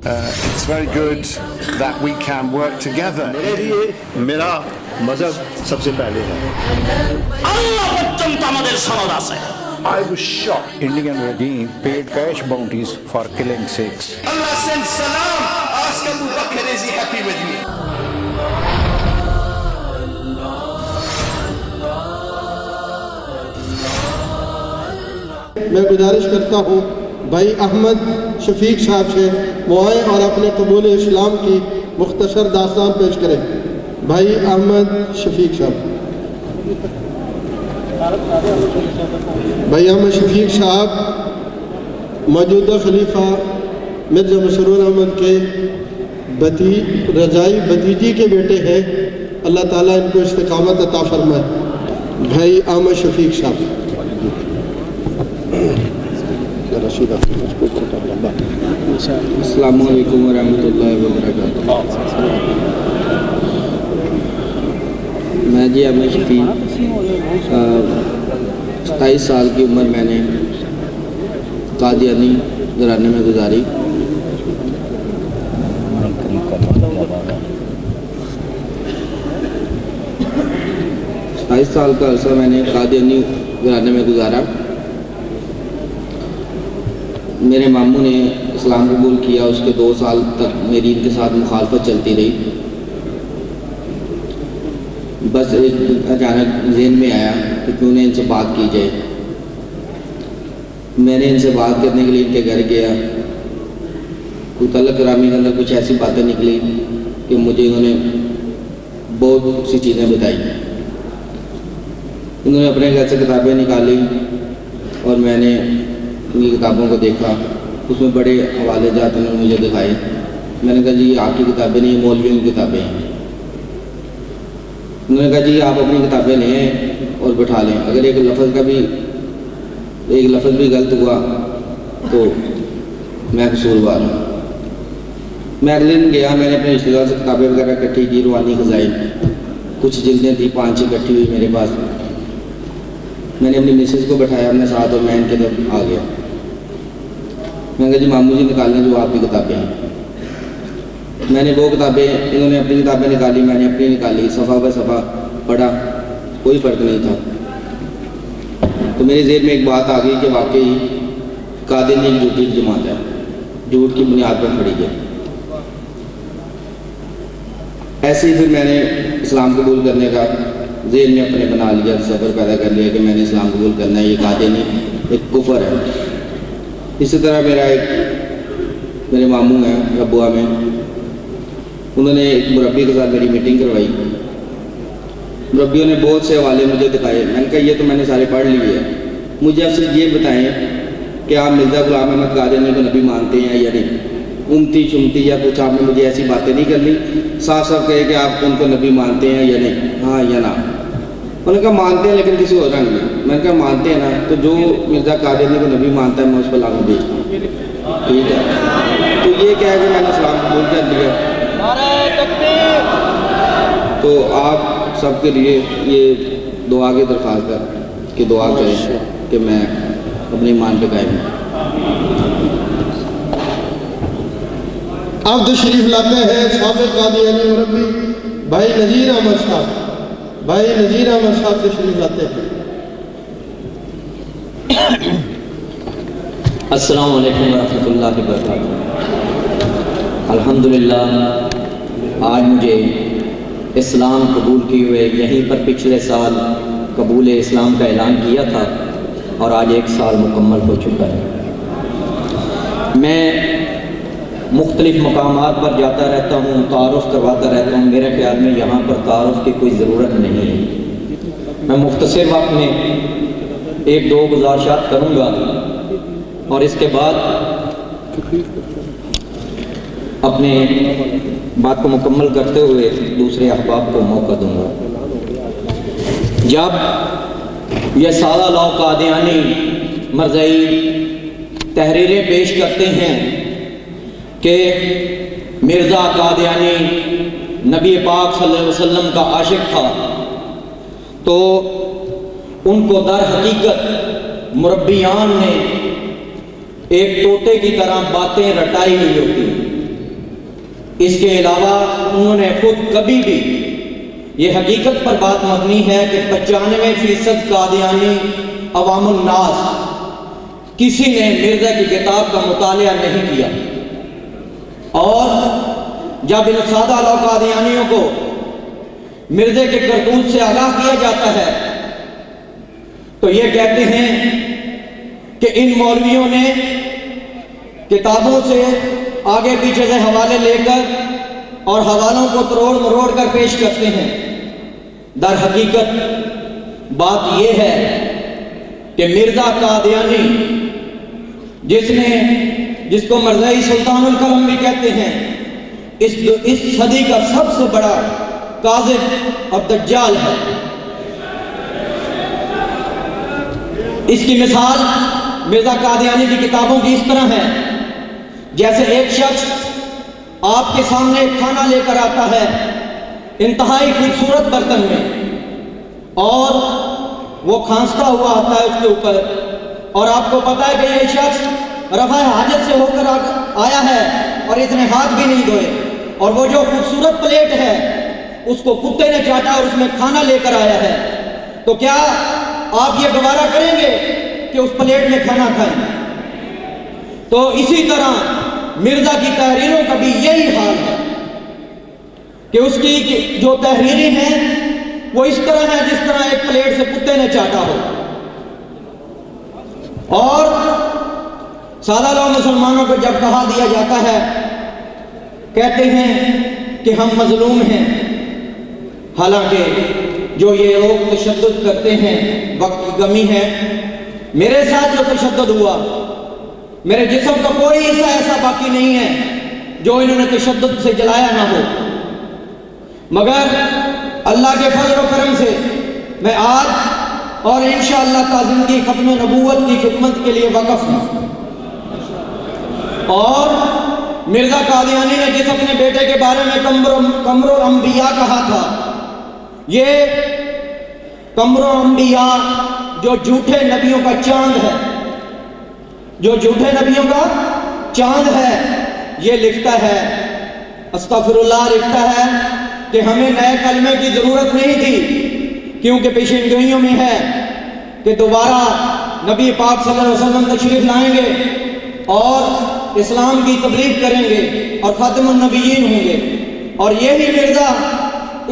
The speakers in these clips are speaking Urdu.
It's very good that we can work together. میرے لیے میرا مذہب سب سے پہلے ہے. আল্লাহ পর্যন্ত আমাদের সনদ আছে. I was shocked. Indian regime paid cash bounties for killing Sikhs. Allah sent salam. Ask Abu Bakr, is he happy with me? میں گزارش کرتا ہوں بھائی احمد شفیق صاحب سے وہ آئیں اور اپنے قبول اسلام کی مختصر داستان پیش کریں. بھائی احمد شفیق صاحب. بھائی احمد شفیق صاحب موجودہ خلیفہ مرزا مسرور احمد کے رضائی بھتیجی کے بیٹے ہیں. اللہ تعالیٰ ان کو استقامت عطا فرمائے. بھائی احمد شفیق صاحب. السلام علیکم ورحمۃ اللہ وبرکاتہ. میں جی احمد شفیق 27 سال کی عمر میں نے قادیانی گھرانے میں گزاری. سال کا عرصہ میں نے قادیانی گھرانے میں گزارا. میرے ماموں نے اسلام قبول کیا. اس کے 2 سال تک میری ان کے ساتھ مخالفت چلتی رہی. بس اچانک ذہن میں آیا کہ کیوں نہ ان سے بات کی جائے. میں نے ان سے بات کرنے کے لیے ان کے گھر گیا. کوئی تعلق کرامی کے اندر کچھ ایسی باتیں نکلی کہ مجھے انہوں نے بہت سی چیزیں بتائی. انہوں نے اپنے گھر سے کتابیں نکالی اور میں نے ان کتابوں کو دیکھا. اس میں بڑے حوالے جات انہوں نے مجھے دکھائے. میں نے کہا جی یہ آپ کی کتابیں نہیں, مولویوں کی کتابیں ہیں. انہوں نے کہا جی آپ اپنی کتابیں لیں اور بٹھا لیں. اگر ایک لفظ بھی غلط ہوا تو میں قصوروار ہوں. میں اگلے دن گیا. میں نے اپنے رشتے دار سے کتابیں وغیرہ اکٹھی کی. روحانی خزائن کچھ جلدیں تھیں 5-6 اکٹھی ہوئی میرے پاس. میں نے اپنی مسز کو بٹھایا اپنے ساتھ اور میں ان کے طرف آ گیا. میں نے کہا جی ماموں جی نکالیں جو آپ کی کتابیں ہیں. میں نے وہ کتابیں, انہوں نے اپنی کتابیں نکالی, میں نے اپنی نکالی. صفحہ بہ صفحہ پڑھا, کوئی فرق نہیں تھا. تو میرے ذہن میں ایک بات آ گئی کہ واقعی قادیانی ایک جھوٹی جماعت ہے, جھوٹ کی بنیاد پر کھڑی ہے. ایسے ہی پھر میں نے اسلام قبول کرنے کا ذہن میں اپنے بنا لیا, صبر پیدا کر لیا کہ میں نے اسلام قبول کرنا ہے. یہ قادیانی ایک کفر ہے. اسی طرح میرے ماموں ہیں ربوہ میں, انہوں نے ایک مربی کے ساتھ میری میٹنگ کروائی. مربیوں نے بہت سے حوالے مجھے دکھائے. میں نے کہا یہ تو میں نے سارے پڑھ لیے ہیں, مجھے اب صرف یہ بتائیں کہ آپ مرزا غلام احمد قادیانی کو نبی مانتے ہیں یا نہیں. امتی شمتی یا کچھ آپ نے مجھے ایسی باتیں نہیں کرنی. صاف صاف کہے کہ آپ ان کو نبی مانتے ہیں یا نہیں, ہاں یا نہ. انہوں نے کہا مانتے ہیں لیکن کسی اور رنگ میں. میں نے کہا مانتے ہیں نا, تو جو مرزا قادیانی کو نبی مانتا ہے میں اس پر لعنت بھیجتا ہوں. ٹھیک ہے, تو یہ کہہ کہ میں نے اسلام قبول کر لیا. تو آپ سب کے لیے یہ دعا کی درخواست ہے کہ دعا کریں کہ میں اپنی ایمان پہ قائم ہوں. آپ تشریف لاتے ہیں سابق قادیانی مربی بھائی نذیر احمد صاحب. بھائی نذیر احمد صاحب تشریف لاتے ہیں. السلام علیکم ورحمۃ اللہ وبرکاتہ. الحمدللہ آج مجھے اسلام قبول کیے ہوئے یہیں پر پچھلے سال قبول اسلام کا اعلان کیا تھا اور آج 1 سال مکمل ہو چکا ہے. میں مختلف مقامات پر جاتا رہتا ہوں, تعارف کرواتا رہتا ہوں. میرے خیال میں یہاں پر تعارف کی کوئی ضرورت نہیں ہے. میں مختصر وقت میں 1-2 گزارشات کروں گا اور اس کے بعد اپنے بات کو مکمل کرتے ہوئے دوسرے احباب کو موقع دوں گا. جب یہ سالہ لاؤ قادیانی مرزائی تحریریں پیش کرتے ہیں کہ مرزا قادیانی نبی پاک صلی اللہ علیہ وسلم کا عاشق تھا, تو ان کو در حقیقت مربیان نے ایک طوطے کی طرح باتیں رٹائی ہوئی ہوتی ہیں. اس کے علاوہ انہوں نے خود کبھی بھی یہ حقیقت پر بات مبنی ہے کہ 95% قادیانی عوام الناس کسی نے مرزا کی کتاب کا مطالعہ نہیں کیا، اور جب ان سادہ لو قادیانیوں کو مرزے کے کرتوت سے آگاہ کیا جاتا ہے تو یہ کہتے ہیں کہ ان مولویوں نے کتابوں سے آگے پیچھے سے حوالے لے کر اور حوالوں کو تروڑ مروڑ کر پیش کرتے ہیں۔ در حقیقت بات یہ ہے کہ مرزا قادیانی جس کو مرزائی سلطان القلم بھی کہتے ہیں، اس صدی کا سب سے بڑا کاذب اور دجال ہے۔ اس کی مثال مرزا قادیانی کی کتابوں کی اس طرح ہے جیسے ایک شخص آپ کے سامنے ایک کھانا لے کر آتا ہے انتہائی خوبصورت برتن میں، اور وہ کھانستا ہوا آتا ہے اس کے اوپر، اور آپ کو پتا ہے کہ یہ شخص رفع حاجت سے ہو کر آیا ہے اور اس نے ہاتھ بھی نہیں دھوئے، اور وہ جو خوبصورت پلیٹ ہے اس کو کتے نے چاٹا اور اس میں کھانا لے کر آیا ہے، تو کیا آپ یہ گوارا کریں گے کہ اس پلیٹ میں کھانا کھائیں؟ تو اسی طرح مرزا کی تحریروں کا بھی یہی حال ہے کہ اس کی جو تحریریں ہیں وہ اس طرح ہیں جس طرح ایک پلیٹ سے کتے نے چاٹا ہو۔ اور سادہ لوگ مسلمانوں کو جب کہا دیا جاتا ہے، کہتے ہیں کہ ہم مظلوم ہیں، حالانکہ جو یہ لوگ تشدد کرتے ہیں وقت کی کمی ہے۔ میرے ساتھ جو تشدد ہوا، میرے جسم کا کوئی حصہ ایسا باقی نہیں ہے جو انہوں نے تشدد سے جلایا نہ ہو، مگر اللہ کے فضل و کرم سے میں آج اور انشاءاللہ تا زندگی ختم نبوت کی خدمت کے لیے وقف ہوں۔ اور مرزا قادیانی نے جس اپنے بیٹے کے بارے میں قمر الانبیاء کہا تھا، یہ قمر الانبیاء جو جھوٹے نبیوں کا چاند ہے، جو جھوٹے نبیوں کا چاند ہے، یہ لکھتا ہے، استغفر اللہ، لکھتا ہے کہ ہمیں نئے کلمے کی ضرورت نہیں تھی، کیونکہ پیشین گوئیوں میں ہے کہ دوبارہ نبی پاک صلی اللہ علیہ وسلم تشریف لائیں گے اور اسلام کی تبلیغ کریں گے اور خاتم النبیین ہوں گے، اور یہی مرزا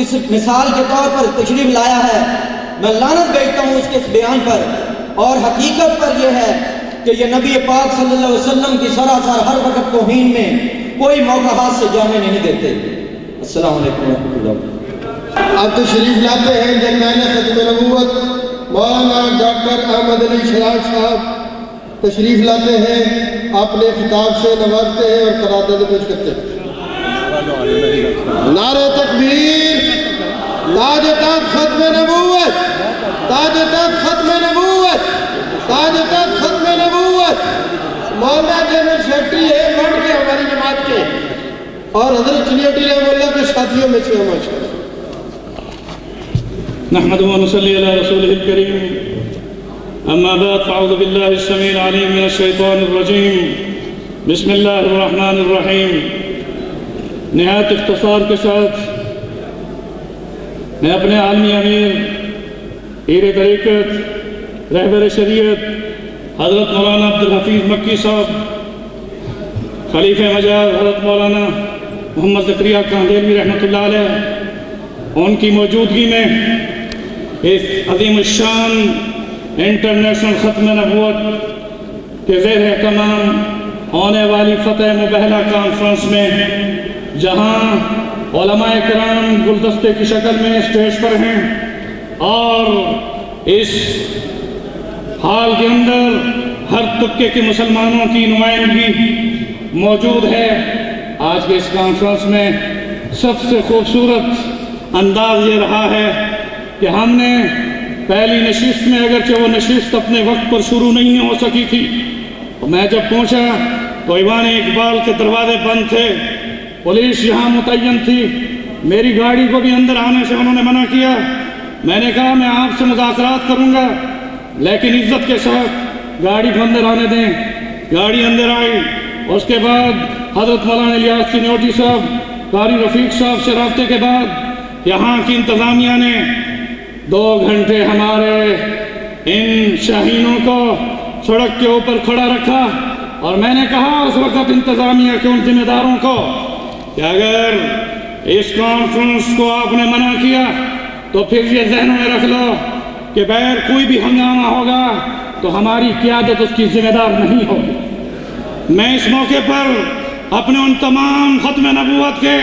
اس مثال کے طور پر تشریف لایا ہے۔ میں لعنت بھیجتا ہوں اس کے اس بیان پر، اور حقیقت پر یہ ہے کہ یہ نبی پاک صلی اللہ علیہ وسلم کی سراسر ہر وقت توہین میں کوئی موقع ہاتھ سے جانے نہیں دیتے۔ السلام علیکم ورحمۃ اللہ۔ اب تشریف لاتے ہیں جنان ختم نبوت مولانا ڈاکٹر احمد علی شراج صاحب تشریف لاتے ہیں، اپنے خطاب سے نوازتے ہیں اور قرارداد پیش کرتے ہیں۔ نعرہ تکبیر، تاج تخت ختم نبوت، تاج تخت ختم نبوت، تاج تخت ختم نبوت۔ مولانا جنرل سیکرٹری ہے ورلڈ کے ہماری جماعت کے، اور حضرت چنیوٹی رحمہ اللہ کے ساتھیوں میں سے ماشاءاللہ۔ نحمده ونصلي على رسوله الكريم، أما بعد، فأعوذ بالله السميع العليم من الشيطان الرجيم، بسم الله الرحمن الرحيم۔ نہایت اختصار کے ساتھ میں اپنے عالمی امیر، پیر طریقت، رہبر شریعت حضرت مولانا عبدالحفیظ مکی صاحب، خلیفہ مجاز حضرت مولانا محمد زکریا کاندھلوی رحمۃ اللہ علیہ، ان کی موجودگی میں اس عظیم الشان انٹرنیشنل ختم نبوت کے زیر اہتمام ہونے والی فتح مبہلہ کانفرنس میں، جہاں علماء کرام گلدستے کی شکل میں اسٹیج پر ہیں اور اس حال کے اندر ہر طبقے کے مسلمانوں کی نمائندگی موجود ہے، آج کے اس کانفرنس میں سب سے خوبصورت انداز یہ رہا ہے کہ ہم نے پہلی نشست میں، اگرچہ وہ نشست اپنے وقت پر شروع نہیں ہو سکی تھی، میں جب پہنچا تو ایوان اقبال کے دروازے بند تھے، پولیس یہاں متعین تھی، میری گاڑی کو بھی اندر آنے سے انہوں نے منع کیا۔ میں نے کہا میں آپ سے مذاکرات کروں گا لیکن عزت کے ساتھ گاڑی کو اندر آنے دیں۔ گاڑی اندر آئی، اس کے بعد حضرت مولانا الیاس چنیوٹی صاحب قاری رفیق صاحب سے رابطے کے بعد یہاں کی انتظامیہ نے 2 گھنٹے ہمارے ان شاہینوں کو سڑک کے اوپر کھڑا رکھا، اور میں نے کہا اس وقت انتظامیہ کے ان ذمہ داروں کو کہ اگر اس کانفرنس کو آپ نے منع کیا تو پھر یہ ذہنوں میں رکھ لو کہ بغیر کوئی بھی ہنگامہ ہوگا تو ہماری قیادت اس کی ذمہ دار نہیں ہوگی۔ میں اس موقع پر اپنے ان تمام ختم نبوت کے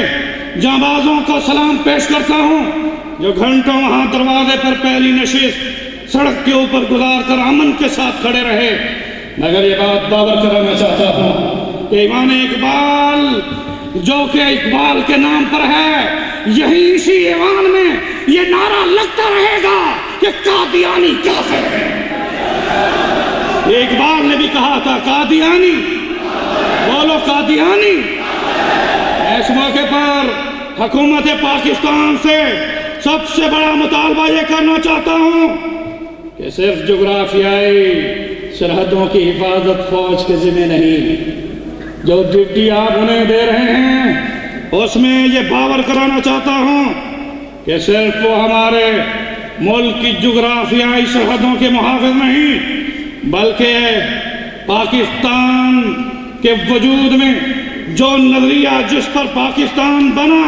جانبازوں کو سلام پیش کرتا ہوں جو گھنٹوں وہاں دروازے پر پہلی نشست سڑک کے اوپر گزار کر امن کے ساتھ کھڑے رہے، مگر یہ بات باور کرانا چاہتا ہوں کہ ایمان اقبال جو کہ اقبال کے نام پر ہے، یہی اسی ایوان میں یہ نعرہ لگتا رہے گا کہ قادیانی کافر ہے۔ اقبال نے بھی کہا تھا قادیانی، بولو قادیانی۔ اس موقع پر حکومت پاکستان سے سب سے بڑا مطالبہ یہ کرنا چاہتا ہوں کہ صرف جغرافیائی سرحدوں کی حفاظت فوج کے ذمہ نہیں، جو ڈیوٹی آپ انہیں دے رہے ہیں اس میں یہ باور کرانا چاہتا ہوں کہ صرف وہ ہمارے ملک کی جغرافیائی سرحدوں کے محافظ نہیں، بلکہ پاکستان کے وجود میں جو نظریہ جس پر پاکستان بنا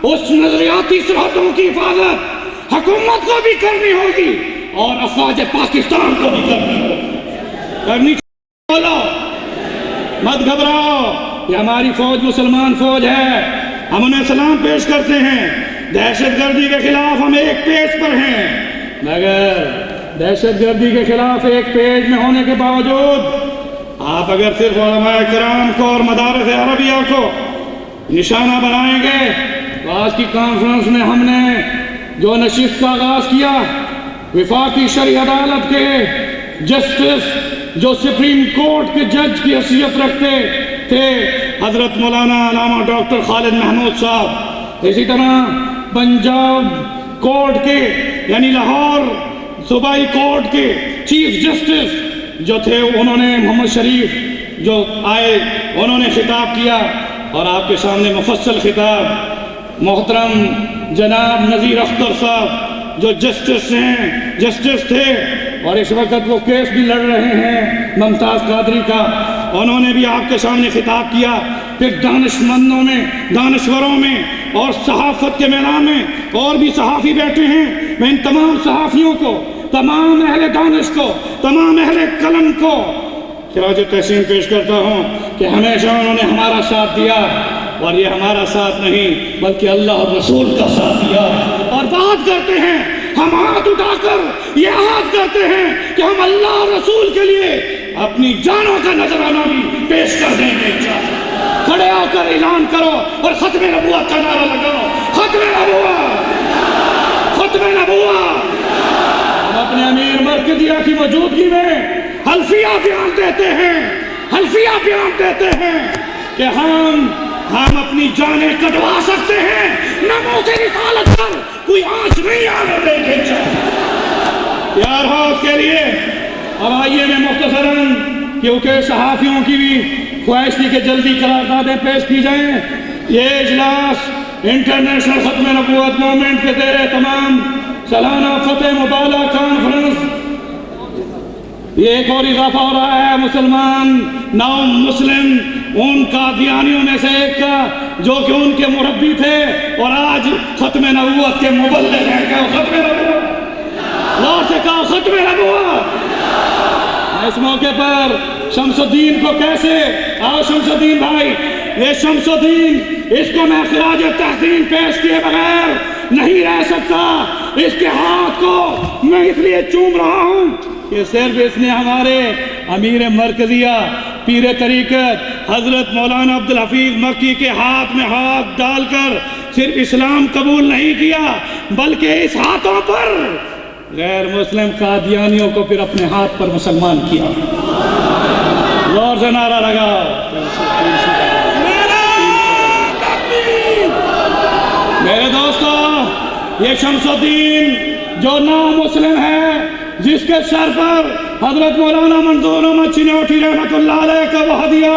اس نظریاتی سرحدوں کی حفاظت حکومت کو بھی کرنی ہوگی اور افواج پاکستان کو بھی کرنی بولو مت گھبراؤ، یہ ہماری فوج مسلمان فوج ہے، ہم انہیں سلام پیش کرتے ہیں۔ دہشت گردی کے خلاف ہم ایک پیج پر ہیں، مگر دہشت گردی کے خلاف ایک پیج میں ہونے کے باوجود آپ اگر صرف علماء کرام کو اور مدارس عربیہ کو نشانہ بنائیں گے تو آج کی کانفرنس میں ہم نے جو نشست کا آغاز کیا، وفاقی شرعی عدالت کے جسٹس جو سپریم کورٹ کے جج کی حیثیت رکھتے تھے حضرت مولانا علامہ ڈاکٹر خالد محمود صاحب، اسی طرح پنجاب کورٹ کے یعنی لاہور صوبائی کورٹ کے چیف جسٹس جو تھے، انہوں نے محمد شریف جو آئے انہوں نے خطاب کیا، اور آپ کے سامنے مفصل خطاب محترم جناب نذیر اختر صاحب جو جسٹس تھے اور اس وقت وہ کیس بھی لڑ رہے ہیں ممتاز قادری کا، انہوں نے بھی آپ کے سامنے خطاب کیا۔ پھر دانشمندوں میں، دانشوروں میں اور صحافت کے میدان میں اور بھی صحافی بیٹھے ہیں، میں ان تمام صحافیوں کو، تمام اہل دانش کو، تمام اہل قلم کو خراج تحسین پیش کرتا ہوں کہ ہمیشہ انہوں نے ہمارا ساتھ دیا، اور یہ ہمارا ساتھ نہیں بلکہ اللہ اور رسول کا ساتھ دیا۔ اور بات کرتے ہیں ہم ہاتھ اٹھا کر یہ عہد کرتے ہیں کہ ہم اللہ اور رسول کے لیے اپنی جانوں کا نذرانہ بھی پیش کر دیں گے۔ کھڑے ہو کر اعلان کرو اور ختم نبوت کا نعرہ لگاؤ، ختم نبوت، ختم نبوت۔ ہم اپنے امیر مرکزیہ کی موجودگی میں حلفیہ بیان دیتے ہیں کہ ہم اپنی جانیں کٹوا سکتے ہیں، ناموس رسالت پر کوئی آنچ نہیں آنے دیں گے۔ تیار ہو اس کے لیے؟ اب آئیے میں مختصراً، کیونکہ صحافیوں کی بھی خواہش تھی کہ جلدی قراردادیں پیش کی جائیں، یہ اجلاس انٹرنیشنل ختم نبوت موومنٹ کے زیر تمام سالانہ فتح مبالہ کانفرنس، یہ ایک اور اضافہ ہو رہا ہے مسلمان نو مسلم ان قادیانیوں میں سے ایک کا جو کہ ان کے مربی تھے اور آج ختم نبوت کے مبلغ ہیں۔ کہو ختم نبوت، غور سے کہو ختم نبوت۔ اس موقع پر شمس الدین کو کیسے، آؤ شمس الدین بھائی، یہ شمس الدین، اس کو میں خراج تحسین پیش کیے بغیر نہیں رہ سکتا۔ اس کے ہاتھ کو میں اس لیے چوم رہا ہوں کہ صرف اس نے ہمارے امیر مرکزیہ پیر طریقت حضرت مولانا عبدالحفیظ مکی کے ہاتھ میں ہاتھ ڈال کر صرف اسلام قبول نہیں کیا، بلکہ اس ہاتھوں پر غیر مسلم قادیانیوں کو پھر اپنے ہاتھ پر مسلمان کیا۔ زور سے نعرہ لگاؤ، میرے دوستو، یہ شمس الدین جو نام مسلم ہے، جس کے سر پر حضرت مولانا منظور احمد چنوٹی رحمت اللہ علیہ کا وہ ہدیہ،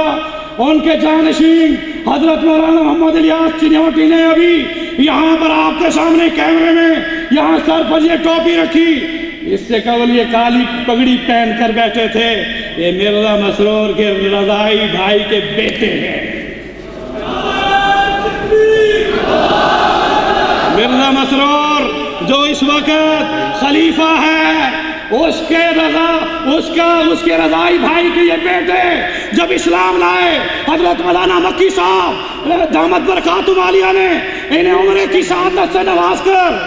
ان کے جانشین حضرت مولانا محمد الیاس چنیوٹی نے ابھی یہاں پر آپ کے سامنے کیمرے میں یہاں سر پر یہ ٹوپی رکھی، اس سے قبل یہ کالی پگڑی پہن کر بیٹھے تھے، یہ مرزا مسرور کے رضائی بھائی کے بیٹے ہیں۔ مرزا مسرور جو اس وقت خلیفہ ہے، اس کے رضائی بھائی کے یہ بیٹے جب اسلام لائے، حضرت مولانا مکی صاحب دامت برکاتہم عالیہ نے انہیں عمرے کی سعادت سے نواز کر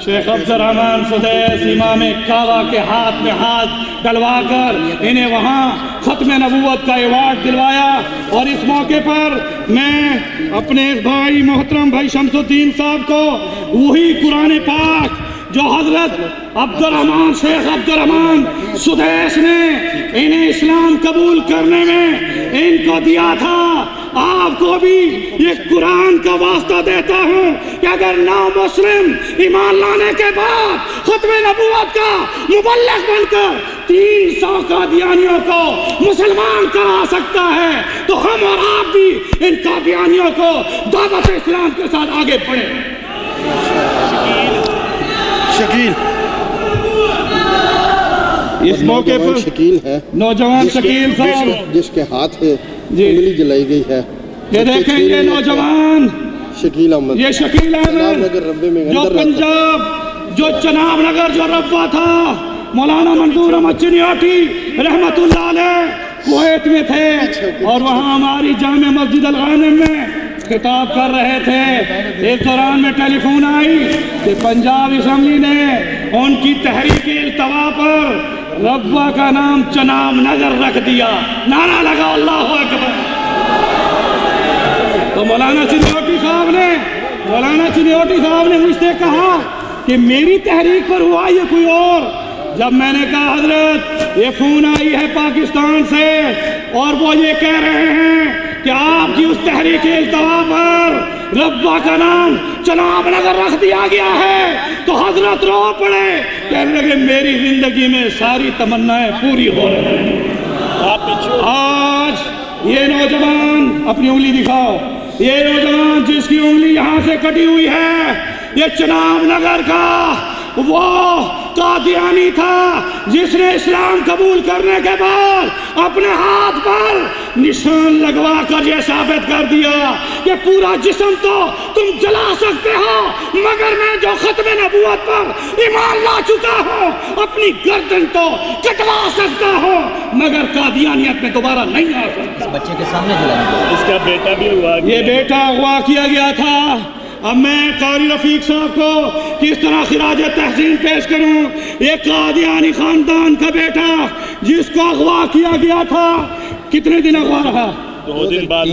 شیخ عبد الرحمن سدیس امام کعبہ کے ہاتھ میں ہاتھ ڈلوا کر انہیں وہاں ختم نبوت کا ایوارڈ دلوایا۔ اور اس موقع پر میں اپنے بھائی محترم بھائی شمس الدین صاحب کو وہی قرآن پاک جو حضرت شیخ عبد الرحمن سدیس نے انہیں اسلام قبول کرنے میں ان کو دیا تھا، آپ کو بھی یہ قرآن کا واسطہ دیتا ہوں کہ اگر نو مسلم ایمان لانے کے بعد ختم نبوت کا مبلغ بن کر 300 قادیانیوں کو مسلمان کرا سکتا ہے تو ہم اور آپ بھی ان قادیانیوں کو دعوت اسلام کے ساتھ آگے بڑھیں۔ شکیل اس موقع پر شکیل ہے، نوجوان شکیل صاحب جس کے ہاتھ میں انگلی جلائی گئی ہے، یہ دیکھیں یہ نوجوان شکیل احمد، یہ شکیل چناب احمد نگر ربے میں جو اندر رہتا ہے۔ پنجاب جو چناب نگر جو ربوہ تھا، مولانا منظور احمد چنیوٹی رحمت اللہ علیہ کویت میں تھے اور وہاں ہماری جامع مسجد الغانم میں خطاب کر رہے تھے۔ اس دوران میں ٹیلی فون آئی کہ پنجاب اسمبلی نے ان کی تحریک التوا پر ربوہ کا نام چناب نگر رکھ دیا، نعرہ لگا اللہ اکبر۔ تو مولانا چنیوٹی صاحب نے مجھ سے کہا کہ میری تحریک پر ہوا یہ کوئی اور، جب میں نے کہا حضرت یہ فون آئی ہے پاکستان سے اور وہ یہ کہہ رہے ہیں کہ آپ کی اس تحریک التوا پر ربوہ کا نام چناب نگر رکھ دیا گیا ہے، تو حضرت رو پڑے، کہنے لگے میری زندگی میں ساری تمنائیں پوری ہو رہی ہیں۔ آج یہ نوجوان اپنی انگلی دکھاؤ، یہ نوجوان جس کی انگلی یہاں سے کٹی ہوئی ہے، یہ چناب نگر کا وہ قادیانی تھا جس نے اسلام قبول کرنے کے بعد اپنے ہاتھ پر نشان لگوا کر یہ ثابت کر دیا کہ پورا جسم تو تم جلا سکتے ہو مگر میں جو ختم نبوت پر ایمان لا چکا ہوں اپنی گردن تو کٹوا سکتا ہوں مگر قادیانیت میں دوبارہ نہیں آ سکتا۔ بچے کے سامنے جلائیں، اس کا بیٹا بھی ہوا، یہ بیٹا اغوا کیا گیا تھا۔ اب میں قاری رفیق صاحب کو کس طرح خراج تحسین پیش کروں، ایک قادیانی خاندان کا بیٹا جس کو اغوا کیا گیا تھا، کتنے دن اغوا رہا؟ 2 دن بعد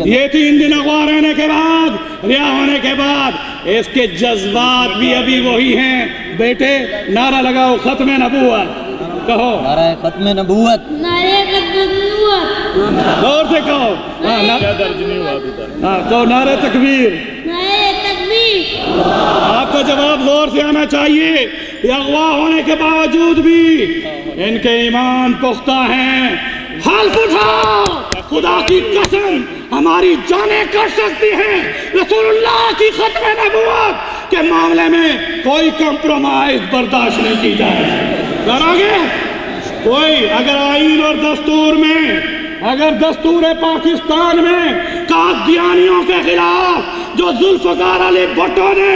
یہ 3 دن اغوا رہنے کے بعد رہا ہونے کے بعد اس کے جذبات بھی ابھی وہی ہیں۔ بیٹے نعرہ لگاؤ ختم نبوت، کہو نعرہ ختم نبوت، نعرہ ختم نبوت، دور سے کہو، درج نہیں ہوا ابھی تک، کہو نعرہ تکبیر۔ نعرہ تکبیر۔ آپ کا جواب زور سے آنا چاہیے، یہ اغوا ہونے کے باوجود بھی ان کے ایمان پختہ ہیں۔ حلف اٹھا، خدا کی قسم ہماری جانیں کٹ سکتی ہیں، رسول اللہ کی ختم نبوت کے معاملے میں کوئی کمپرومائز برداشت نہیں کی جائے۔ کرو گے کوئی اگر آئین اور دستور میں، اگر دستور پاکستان میں قادیانیوں کے خلاف جو ذوالفقار علی بھٹو نے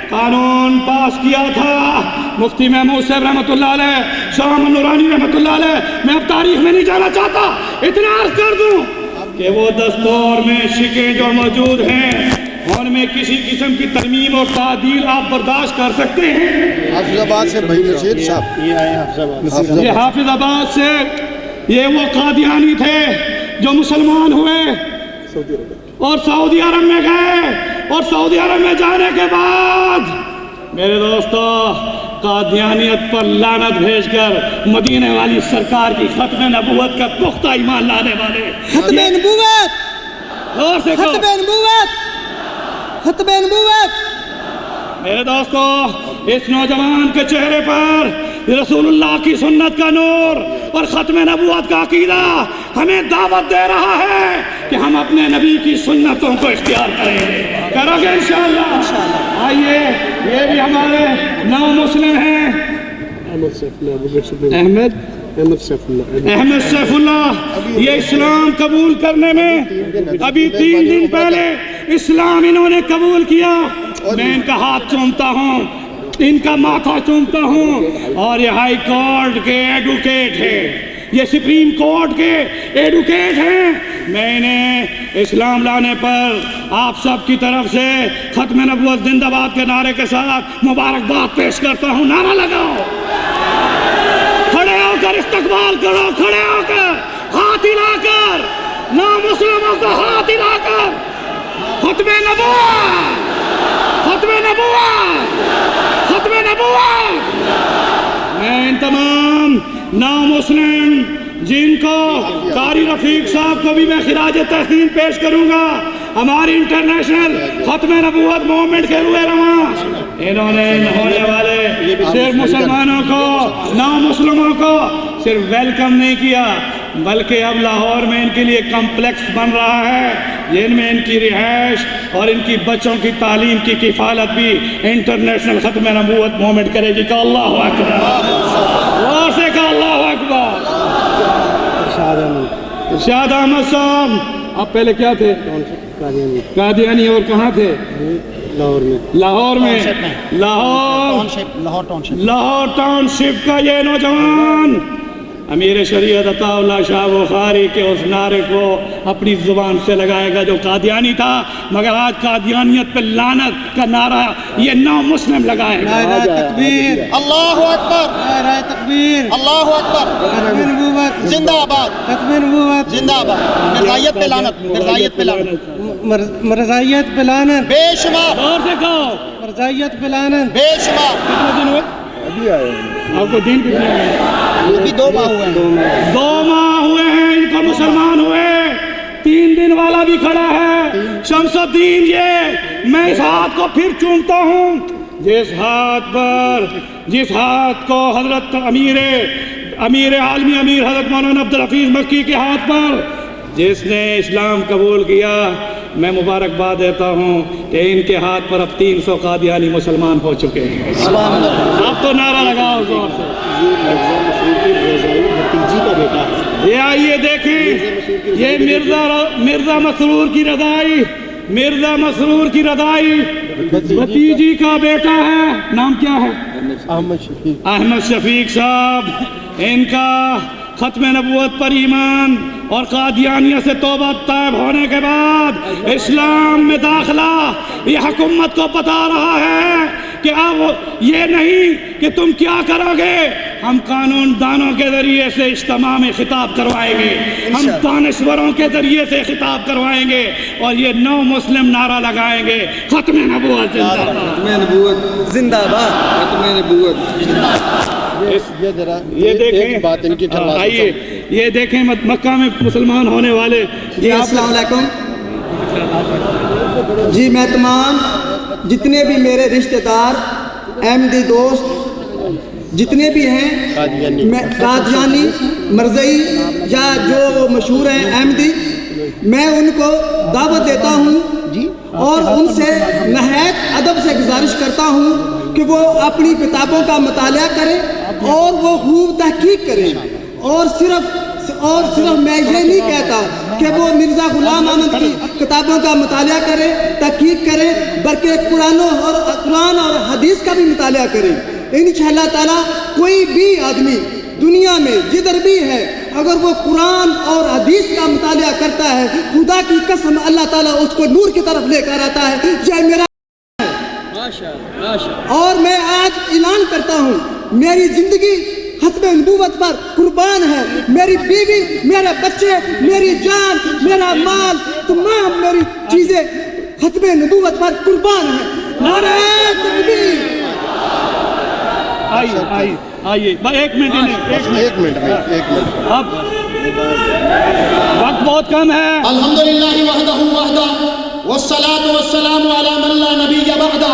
قانون پاس کیا تھا، مفتی محمود صاحب رحمۃ اللہ علیہ، شاہ محمد نورانی رحمۃ اللہ علیہ، میں اب تاریخ میں نہیں جانا چاہتا، اتنا عرض کر دوں کہ وہ دستور میں شکیں جو موجود ہیں ان میں کسی قسم کی ترمیم اور تعدیل آپ برداشت کر سکتے ہیں؟ حافظ آباد سے بھائی نشید صاحب، یہ حافظ آباد سے یہ وہ قادیانی تھے جو مسلمان ہوئے اور سعودی عرب میں گئے اور سعودی عرب میں جانے کے بعد میرے دوستو قادیانیت پر لعنت بھیج کر مدینے والی سرکار کی ختم نبوت کا پختہ ایمان لانے والے ختم نبوت، اور سے کہو ختم نبوت، ختم نبوت، میرے دوستو اس نوجوان کے چہرے پر رسول اللہ کی سنت کا نور اور ختم نبوت کا عقیدہ ہمیں دعوت دے رہا ہے کہ ہم اپنے نبی کی سنتوں کو اختیار کریں گے. کرو گے انشاءاللہ. آئیے یہ بھی ہمارے نو مسلم ہیں. احمد سیف اللہ یہ اسلام قبول کرنے میں ابھی 3 دن پہلے اسلام انہوں نے قبول کیا. میں ان کا ہاتھ چومتا ہوں, ان کا ماتھا چومتا ہوں. اور یہ ہائی کورٹ کے ایڈوکیٹ ہیں, یہ سپریم کورٹ کے ایڈوکیٹ ہیں. میں انہیں اسلام لانے پر آپ سب کی طرف سے ختم نبوت زندہ باد کے نعرے کے ساتھ مبارکباد پیش کرتا ہوں. نعرہ لگاؤ, کھڑے ہو کر استقبال کرو, کھڑے ہو کر ہاتھ ہلا کر, نامسلموں کو ہاتھ ہلا کر ختم نبوت, ختم نبوت, ختم نبوت. میں ان تمام نامسلم جن کو قاری رفیق صاحب کو بھی میں خراج تحسین پیش کروں گا, ہماری انٹرنیشنل ختم نبوت موومنٹ کے روئے رواں, انہوں نے ہونے والے صرف مسلمانوں کو, نامسلموں کو صرف ویلکم نہیں کیا بلکہ اب لاہور میں ان کے لیے کمپلیکس بن رہا ہے جن میں ان کی رہائش اور ان کی بچوں کی تعلیم کی کفالت بھی انٹرنیشنل ختم نبوت موومنٹ کرے گی. کہ اللہ اکبر, غور سے کہ اللہ اکبر. ارشاد احمد صاحب آپ پہلے کیا تھے؟ قادیانی. اور کہاں تھے؟ لاہور میں. لاہور ٹاؤن شپ کا یہ نوجوان امیر شریعت عطا اللہ شاہ بخاری کے اس نعرے کو اپنی زبان سے لگائے گا جو قادیانی تھا, مگر آج قادیانیت پہ لعنت کا نعرہ یہ نو مسلم لگائے گا. نعرہ تکبیر, اللہ اکبر, نعرہ تکبیر, اللہ اکبر, ختم نبوت زندہ آباد, ختم نبوت زندہ آباد. مرزائیت پہ لعنت, مرزائیت پہ لعنت, مرزائیت پہ لعنت, بے شمار, اور سے کہو مرزائیت پہ لعنت. بے شمار. کتنے دن ہوئے آپ کو؟ دن کتنے ہوئے؟ ابھی 2 ماہ ہوئے ہیں. 2 ماہ ہوئے ہیں ان کو مسلمان ہوئے. 3 دن والا بھی کھڑا ہے شمس الدین. یہ میں اس ہاتھ کو پھر چومتا ہوں جس ہاتھ کو حضرت امیر عالمی امیر حضرت مولانا عبدالحفیظ مکی کے ہاتھ پر جس نے اسلام قبول کیا. میں مبارکباد دیتا ہوں کہ ان کے ہاتھ پر اب 300 قادیانی مسلمان ہو چکے ہیں. اب تو نعرہ لگاؤ زور سے. یہ آئیے دیکھیں, یہ مرزا مسرور کی رضائی, مرزا مسرور کی رضائی بھتیجی کا بیٹا ہے. نام کیا ہے؟ احمد شفیق صاحب. ان کا ختم نبوت پر ایمان اور قادیانیت سے توبہ طائب ہونے کے بعد اسلام میں داخلہ یہ حکومت کو بتا رہا ہے کہ اب یہ نہیں کہ تم کیا کرو گے, ہم قانون دانوں کے ذریعے سے اجتماع میں خطاب کروائیں گے, ہم دانشوروں کے ذریعے سے خطاب کروائیں گے اور یہ نو مسلم نعرہ لگائیں گے ختم نبوت زندہ باد, ختم نبوت زندہ باد, ختم نبوت. یہ دیکھیں بات ان کی, آئیے یہ دیکھیں مکہ میں مسلمان ہونے والے. جی السلام علیکم. جی میں تمام جتنے بھی میرے رشتہ دار احمدی دوست جتنے بھی ہیں قادیانی مرزئی یا جو مشہور ہیں احمدی, میں ان کو دعوت دیتا ہوں اور ان سے نہایت ادب سے گزارش کرتا ہوں کہ وہ اپنی کتابوں کا مطالعہ کریں اور وہ خوب تحقیق کریں. اور صرف میں یہ نہیں کہتا کہ وہ مرزا غلام احمد کی کتابوں کا مطالعہ کرے, تحقیق کرے, بلکہ قرآن اور حدیث کا بھی مطالعہ کرے. انشاءاللہ تعالیٰ کوئی بھی آدمی دنیا میں جدھر بھی ہے اگر وہ قرآن اور حدیث کا مطالعہ کرتا ہے, خدا کی قسم اللہ تعالیٰ اس کو نور کی طرف لے کر آتا ہے. یہ میرا اور میں آج اعلان کرتا ہوں میری زندگی ختم نبوت پر قربان ہے. میری بیوی, میرے بچے, میری جان, میرا مال, تمام میری چیزیں ختم نبوت پر قربان ہیں. نعرہ تکبیر. آئیے 1 منٹ اب وقت بہت کم ہے. الحمدللہ وحدہ والصلاة والسلام علی من لا نبی بعدہ.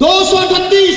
238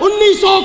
1900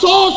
100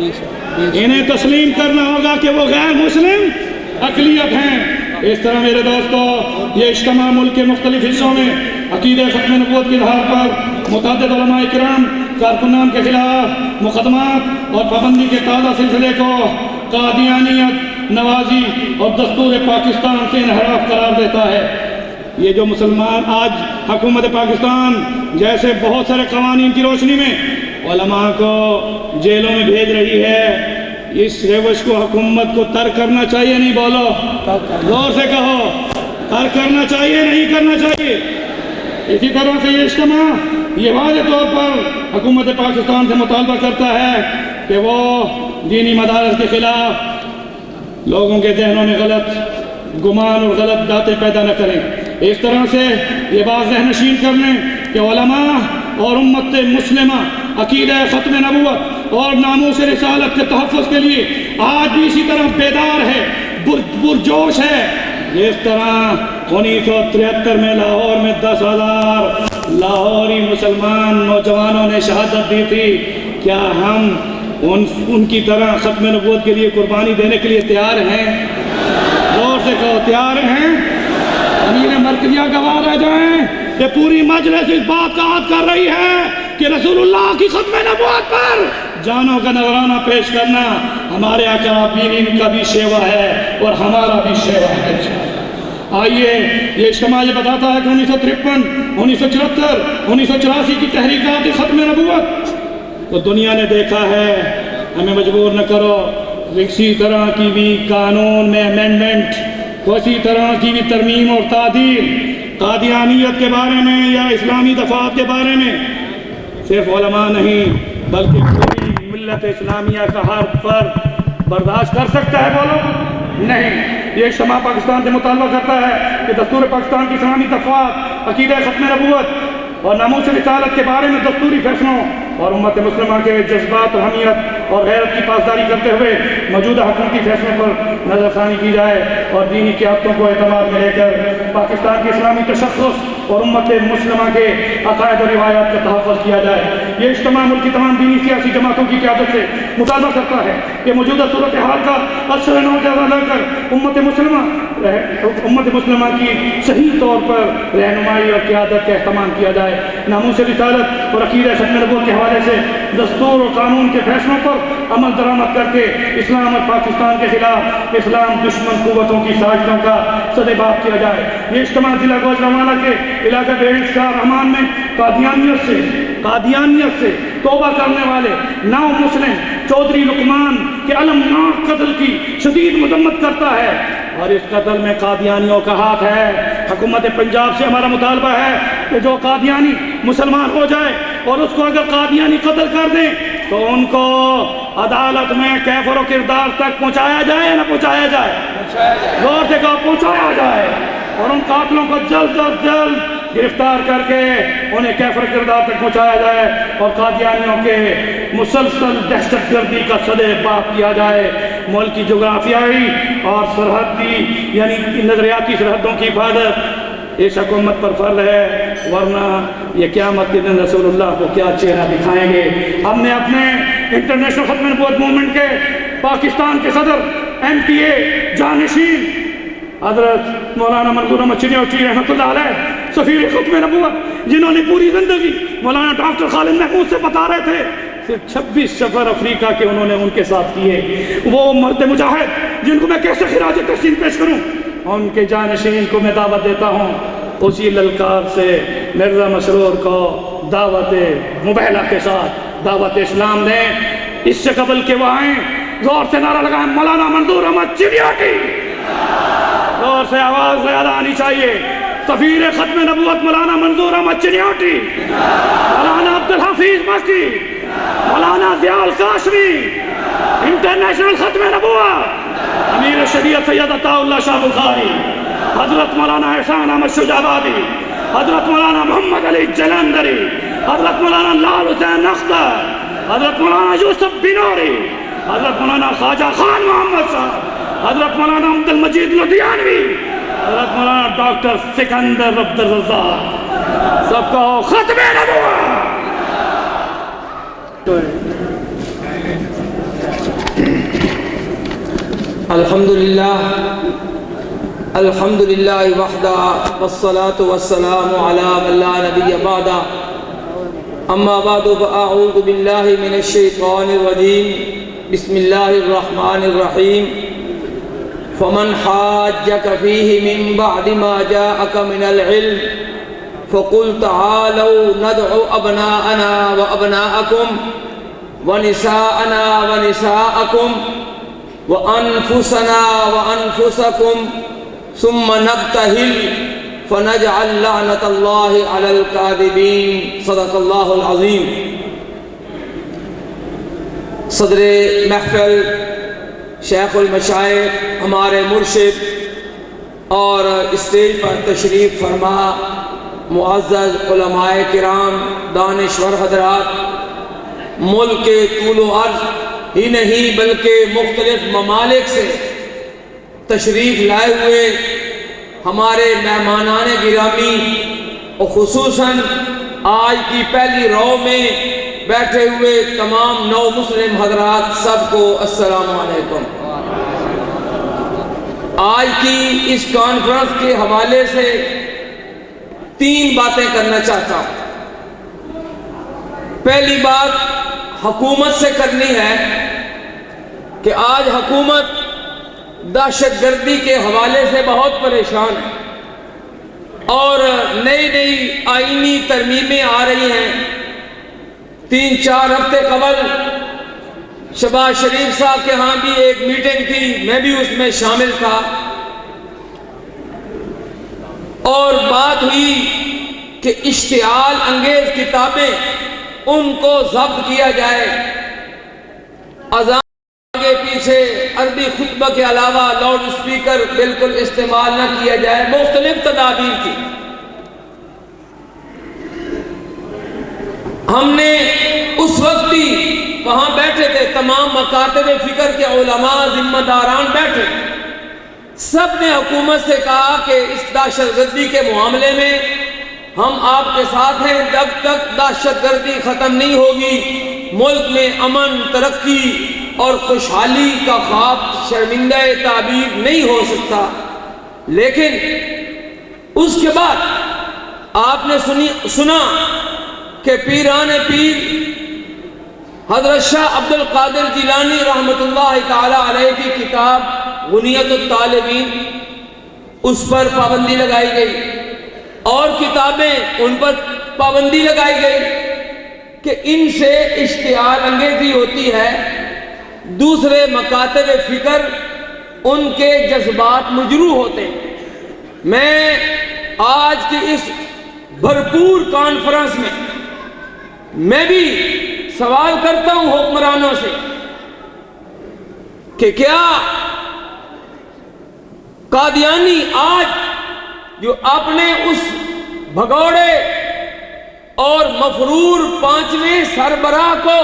انہیں تسلیم کرنا ہوگا کہ وہ غیر مسلم اقلیت ہیں. اس طرح میرے دوستو یہ اجتماع ملک کے مختلف حصوں میں عقیدہ ختم نبوت کے اظہار پر متعدد علماء کرام کارکنان کے خلاف مقدمات اور پابندی کے تازہ سلسلے کو قادیانیت، نوازی اور دستور پاکستان سے انحراف قرار دیتا ہے. یہ جو مسلمان آج حکومت پاکستان جیسے بہت سارے قوانین کی روشنی میں علماء کو جیلوں میں بھیج رہی ہے، اس روش کو حکومت کو ترک کرنا چاہیے. نہیں بولو، زور سے کہو، ترک کرنا چاہیے نہیں کرنا چاہیے. اسی طرح سے یہ اجتماع یہ واضح طور پر حکومت پاکستان سے مطالبہ کرتا ہے کہ وہ دینی مدارس کے خلاف لوگوں کے ذہنوں میں غلط گمان اور غلط باتیں پیدا نہ کریں. اس طرح سے یہ بات ذہن نشین کر لیں کہ علماء اور امت مسلمہ عقیدہ ختم نبوت اور ناموس رسالت کے تحفظ کے لیے آج بھی اسی طرح بیدار ہے، پرجوش ہے. جس طرح 1973 میں لاہور میں 10,000 لاہوری مسلمان نوجوانوں نے شہادت دی تھی، کیا ہم ان کی طرح ختم نبوت کے لیے قربانی دینے کے لیے تیار ہیں؟ زور سے کہو، تیار ہیں؟ امیر مرکزیہ گواہ رہ جائیں کہ پوری مجلس اس بات کا عہد کر رہی ہے کہ رسول اللہ کی ختم نبوت پر جانوں کا نذرانہ پیش کرنا ہمارے اکابرین کا بھی شیوا ہے اور ہمارا بھی شیوا ہے. آئیے یہ اجتماع یہ بتاتا ہے کہ 1953 1974 1984 کی تحریکات ختم نبوت تو دنیا نے دیکھا ہے. ہمیں مجبور نہ کرو. اسی طرح کی بھی قانون میں امینڈمنٹ، اسی طرح کی بھی ترمیم اور تعدیل قادیانیت کے بارے میں یا اسلامی دفعات کے بارے میں صرف علماء نہیں بلکہ پوری ملت اسلامیہ کا ہر فرد برداشت کر سکتا ہے. بولو نہیں. یہ اجتماع پاکستان سے مطالبہ کرتا ہے کہ دستور پاکستان کی اسلامی دفعات عقیدہ ختم نبوت اور ناموس رسالت کے بارے میں دستوری فیصلوں اور امت مسلمہ کے جذبات و حمیت اور غیرت کی پاسداری کرتے ہوئے موجودہ حکومتی فیصلوں پر نظر ثانی کی جائے اور دینی قیادتوں کو اعتماد میں لے کر پاکستان کے اسلامی تشخص اور امت مسلمہ کے عقائد و روایات کا تحفظ کیا جائے. یہ اجتماع ملک کی تمام دینی سیاسی جماعتوں کی قیادت سے مطالبہ کرتا ہے کہ موجودہ صورتحال کا اثر نو جائزہ لے کر امت مسلمہ کی صحیح طور پر رہنمائی اور قیادت کا اہتمام کیا جائے. ناموس رسالت اور عقیدہ ختم نبوت کے حوالے سے دستور اور قانون کے فیصلوں پر عمل درآمد کر کے اسلام اور پاکستان کے خلاف اسلام دشمن قوتوں کی سازشوں کا سدباب کیا جائے. یہ اجتماع ضلع گوجرانوالہ کے علاقہ بحیرہ شاہ رحمان میں قادیانیت سے توبہ کرنے والے 9 مسلم چودھری لقمان کے المناک قتل کی شدید مذمت کرتا ہے اور اس قتل میں قادیانیوں کا ہاتھ ہے. حکومت پنجاب سے ہمارا مطالبہ ہے کہ جو قادیانی مسلمان ہو جائے اور اس کو اگر قادیانی قتل کر دیں تو ان کو عدالت میں کیفر و کردار تک پہنچایا جائے یا نہ پہنچایا جائے؟ زور سے کہو، پہنچایا جائے. اور ان قاتلوں کو جلد از جلد گرفتار کر کے انہیں کیفر کردار تک پہنچایا جائے اور قادیانیوں کے مسلسل دہشت گردی کا سدباب کیا جائے. ملک کی جغرافیائی اور سرحدی یعنی نظریاتی سرحدوں کی حفاظت اس حکومت پر فرض ہے، ورنہ یہ قیامت کے دن رسول اللہ کو کیا چہرہ دکھائیں گے. ہم نے اپنے انٹرنیشنل ختم نبوت موومنٹ کے پاکستان کے صدر MPA جانشین حضرت مولانا منظور احمد چنیوٹی رحمۃ اللہ علیہ سفیر ختم نبوت، جنہوں نے پوری زندگی مولانا ڈاکٹر خالد محمود سے بتا رہے تھے، صرف 26 سفر افریقہ کے انہوں نے ان کے ساتھ کیے. وہ مرد مجاہد جن کو میں کیسے خراج تحسین پیش کروں، ان کے جانشین کو میں دعوت دیتا ہوں اسی للکار سے مرزا مسرور کو دعوت مباہلہ کے ساتھ دعوت اسلام دیں. اس سے قبل کہ وہ آئیں زور سے نعرہ لگائیں مولانا منظور احمد چنیوٹی. زور سے آواز زیادہ آنی چاہیے. سفیر ختم نبوت مولانا منظور احمد چنیوٹی، مولانا عبدالحفیظ مکی، مولانا ضیاء القاسمی، انٹرنیشنل ختم نبوت امیر شریعت سید عطا اللہ شاہ بخاری، حضرت مولانا احسان احمد شجابادی، حضرت مولانا محمد علی جلندری، حضرت مولانا لال حسین اختر، حضرت مولانا یوسف بنوری، حضرت مولانا خواجہ خان محمد صاحب، حضرت مولانا عبد المجید لدھیانوی، حضرت مولانا ڈاکٹر سکندر عبد الرزاق. سب کو ختم نبوت. الحمد للہ وحدہ والصلاة والسلام علی من لا نبی بعدہ اما بعد فاعوذ باللہ من الشیطان الرجیم بسم اللہ الرحمن الرحیم فمن حاجک فیہ من بعد ما جاءک من العلم فقل تعالوا ندعو ابناءنا وابناءکم ونساءنا ونساءکم وانفسنا وانفسکم ثم نبتہل فنجعل لعنت اللہ علی الکاذبین صدق اللہ العظیم۔ صدر محفل شیخ المشائخ ہمارے مرشد اور اسٹیج پر تشریف فرما معزز علماء کرام دانشور حضرات، ملک کے طول و عرض ہی نہیں بلکہ مختلف ممالک سے تشریف لائے ہوئے ہمارے مہمانان گرامی، اور خصوصاً آج کی پہلی رو میں بیٹھے ہوئے تمام نو مسلم حضرات، سب کو السلام علیکم۔ آج کی اس کانفرنس کے حوالے سے 3 باتیں کرنا چاہتا ہوں۔ پہلی بات حکومت سے کرنی ہے کہ آج حکومت دہشت گردی کے حوالے سے بہت پریشان ہے، اور نئی نئی آئینی ترمیمیں آ رہی ہیں۔ 3-4 ہفتے قبل شہباز شریف صاحب کے ہاں بھی ایک میٹنگ تھی، میں بھی اس میں شامل تھا، اور بات ہوئی کہ اشتعال انگیز کتابیں ان کو ضبط کیا جائے، اذان کے پیچھے عربی خطبہ کے علاوہ لاؤڈ اسپیکر بالکل استعمال نہ کیا جائے، مختلف تدابیر تھی۔ ہم نے اس وقت بھی وہاں بیٹھے تھے، تمام مکاتب فکر کے علماء ذمہ داران بیٹھے، سب نے حکومت سے کہا کہ اس دہشت گردی کے معاملے میں ہم آپ کے ساتھ ہیں، جب تک دہشت گردی ختم نہیں ہوگی ملک میں امن، ترقی اور خوشحالی کا خواب شرمندہ تعبیر نہیں ہو سکتا۔ لیکن اس کے بعد آپ نے سنا کہ پیران پیر حضرت شاہ عبد القادر جیلانی رحمۃ اللہ تعالی علیہ کی کتاب غنیت الطالبین، اس پر پابندی لگائی گئی، اور کتابیں ان پر پابندی لگائی گئی کہ ان سے اشتعال انگیزی ہوتی ہے، دوسرے مکاتب فکر ان کے جذبات مجروح ہوتے ہیں۔ میں آج کی اس بھرپور کانفرنس میں بھی سوال کرتا ہوں حکمرانوں سے کہ کیا قادیانی آج جو اپنے اس بھگوڑے اور مفرور 5ویں سربراہ کو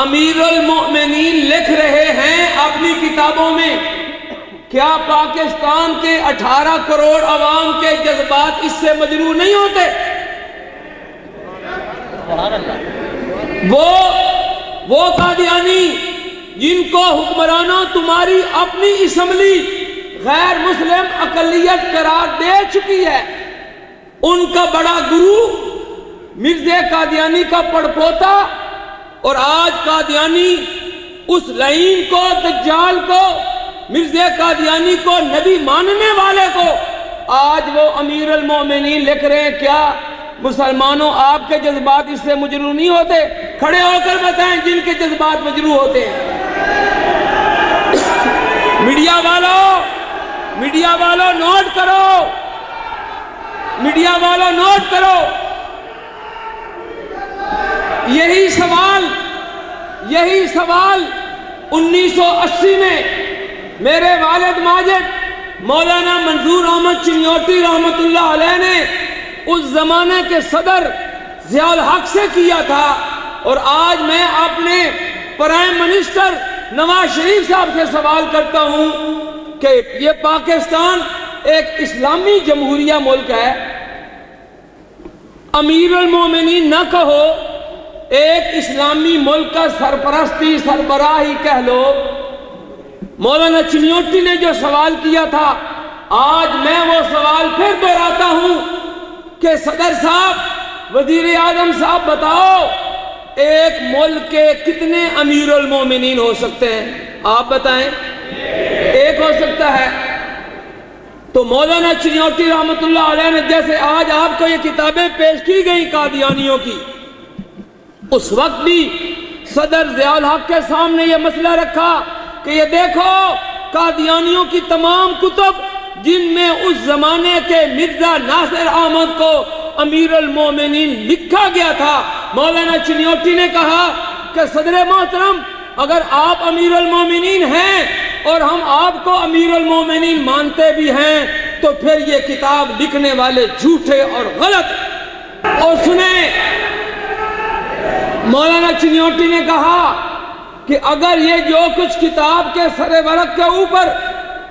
امیر المؤمنین لکھ رہے ہیں اپنی کتابوں میں، کیا پاکستان کے 18 کروڑ عوام کے جذبات اس سے مجروح نہیں ہوتے؟ وہ قادیانی جن کو حکمرانوں تمہاری اپنی اسمبلی غیر مسلم اقلیت قرار دے چکی ہے، ان کا بڑا گرو مرزا قادیانی کا پڑپوتا، اور آج قادیانی اس لعین کو، دجال کو، مرزا قادیانی کو، نبی ماننے والے کو آج وہ امیر المومنین لکھ رہے ہیں۔ کیا مسلمانوں آپ کے جذبات اس سے مجروح نہیں ہوتے؟ کھڑے ہو کر بتائیں جن کے جذبات مجروح ہوتے ہیں۔ میڈیا والوں نوٹ کرو، میڈیا والوں نوٹ کرو، یہی سوال 1980 میں میرے والد ماجد مولانا منظور احمد چنیوٹی رحمت اللہ علیہ نے اس زمانے کے صدر ضیاء الحق سے کیا تھا، اور آج میں اپنے پرائم منسٹر نواز شریف صاحب سے سوال کرتا ہوں کہ یہ پاکستان ایک اسلامی جمہوریہ ملک ہے، امیر المومنین نہ کہو، ایک اسلامی ملک کا سرپرستی سربراہی کہہ لو، مولانا چنیوٹی نے جو سوال کیا تھا، آج میں وہ سوال پھر دہراتا ہوں کہ صدر صاحب، وزیر اعظم صاحب، بتاؤ ایک ملک کے کتنے امیر المومنین ہو سکتے ہیں؟ آپ بتائیں، ایک ہو سکتا ہے؟ تو مولانا چنیوٹی رحمت اللہ علیہ نے جیسے آج آپ کو یہ کتابیں پیش کی گئی قادیانیوں کی، اس وقت بھی صدر ضیاء الحق کے سامنے یہ مسئلہ رکھا کہ یہ دیکھو قادیانیوں کی تمام کتب جن میں اس زمانے کے مرزا ناصر احمد کو امیر المومنین لکھا گیا تھا، مولانا چنیوٹی نے کہا کہ صدر محترم، اگر آپ امیر المومنین ہیں اور ہم آپ کو امیر المومنین مانتے بھی ہیں تو پھر یہ کتاب لکھنے والے جھوٹے اور غلط۔ اور سنیں، مولانا چنیوٹی نے کہا کہ اگر یہ جو کچھ کتاب کے سر ورق کے اوپر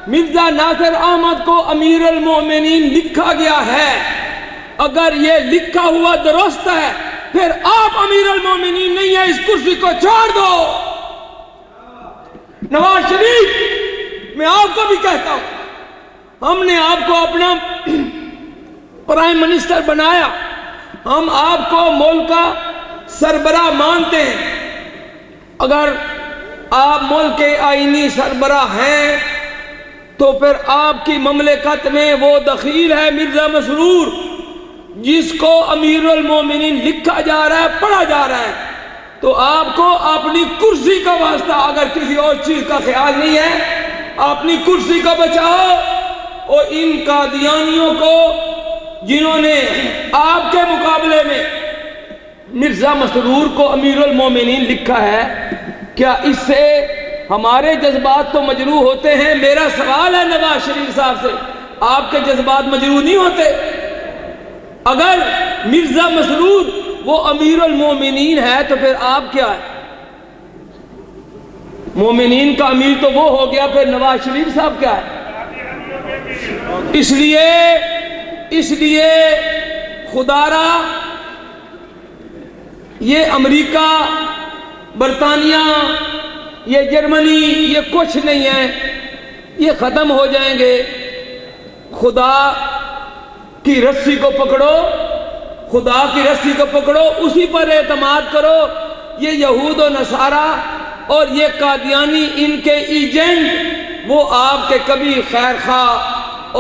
مرزا ناصر احمد کو امیر المومنین لکھا گیا ہے، اگر یہ لکھا ہوا درست ہے، پھر آپ امیر المومنین نہیں ہیں، اس کرسی کو چھوڑ دو۔ نواز شریف، میں آپ کو بھی کہتا ہوں، ہم نے آپ کو اپنا پرائم منسٹر بنایا، ہم آپ کو ملک کا سربراہ مانتے ہیں، اگر آپ ملک کے آئینی سربراہ ہیں تو پھر آپ کی مملکت میں وہ دخیل ہے مرزا مسرور، جس کو امیر المومنین لکھا جا رہا ہے، پڑھا جا رہا ہے، تو آپ کو اپنی کرسی کا واسطہ، اگر کسی اور چیز کا خیال نہیں ہے، اپنی کرسی کا بچاؤ۔ اور ان قادیانیوں کو جنہوں نے آپ کے مقابلے میں مرزا مسرور کو امیر المومنین لکھا ہے، کیا اس سے ہمارے جذبات تو مجروح ہوتے ہیں؟ میرا سوال ہے نواز شریف صاحب سے، آپ کے جذبات مجروح نہیں ہوتے؟ اگر مرزا مسرور وہ امیر المومنین ہے تو پھر آپ کیا ہے؟ مومنین کا امیر تو وہ ہو گیا، پھر نواز شریف صاحب کیا ہے؟ اس لیے خدا را یہ امریکہ، برطانیہ، یہ جرمنی، یہ کچھ نہیں ہے، یہ ختم ہو جائیں گے۔ خدا کی رسی کو پکڑو، خدا کی رسی کو پکڑو، اسی پر اعتماد کرو۔ یہ یہود و نصارہ اور یہ قادیانی، ان کے ایجنٹ، وہ آپ کے کبھی خیر خواہ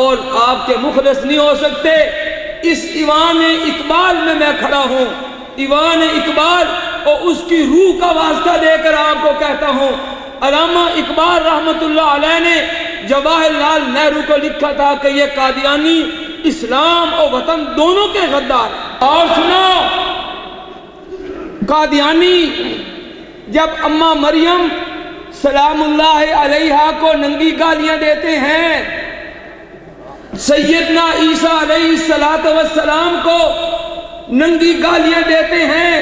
اور آپ کے مخلص نہیں ہو سکتے۔ اس ایوان اقبال میں میں کھڑا ہوں، ایوان اقبال، اور اس کی روح کا واسطہ دے کر آپ کو کہتا ہوں، علامہ اقبال رحمت اللہ علیہ نے جواہر لال نہرو کو لکھا تھا کہ یہ قادیانی اسلام اور وطن دونوں کے غدار ہیں۔ اور سنو، قادیانی جب اماں مریم سلام اللہ علیہا کو ننگی گالیاں دیتے ہیں، سیدنا عیسیٰ علیہ السلام کو ننگی گالیاں دیتے ہیں،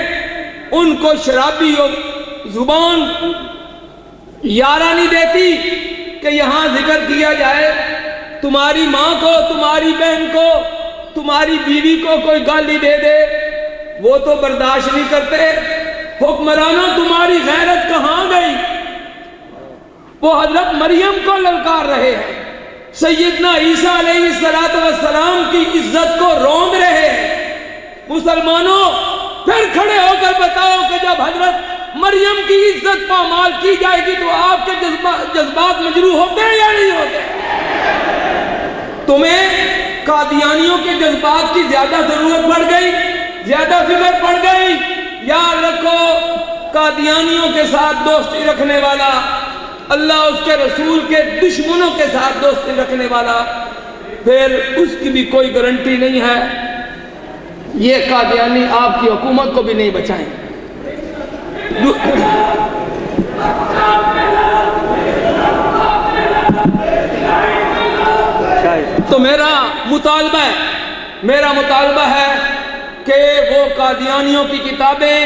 ان کو شرابی اور زبان یارہ نہیں دیتی کہ یہاں ذکر کیا جائے، تمہاری ماں کو، تمہاری بہن کو، تمہاری بیوی کو کوئی گالی دے دے، وہ تو برداشت نہیں کرتے۔ حکمرانوں، تمہاری غیرت کہاں گئی؟ وہ حضرت مریم کو للکار رہے ہیں، سیدنا عیسیٰ علیہ السلام کی عزت کو رونگ رہے ہیں۔ مسلمانوں، پھر کھڑے ہو کر بتاؤ کہ جب حضرت مریم کی عزت پامال کی جائے گی تو آپ کے جذبات مجروح ہوتے ہیں یا نہیں ہوتے؟ تمہیں قادیانیوں کے جذبات کی زیادہ ضرورت پڑ گئی، زیادہ فکر پڑ گئی۔ یاد رکھو، قادیانیوں کے ساتھ دوستی رکھنے والا، اللہ اس کے رسول کے دشمنوں کے ساتھ دوستی رکھنے والا، پھر اس کی بھی کوئی گارنٹی نہیں ہے، یہ قادیانی آپ کی حکومت کو بھی نہیں بچائیں۔ تو میرا مطالبہ ہے کہ وہ قادیانیوں کی کتابیں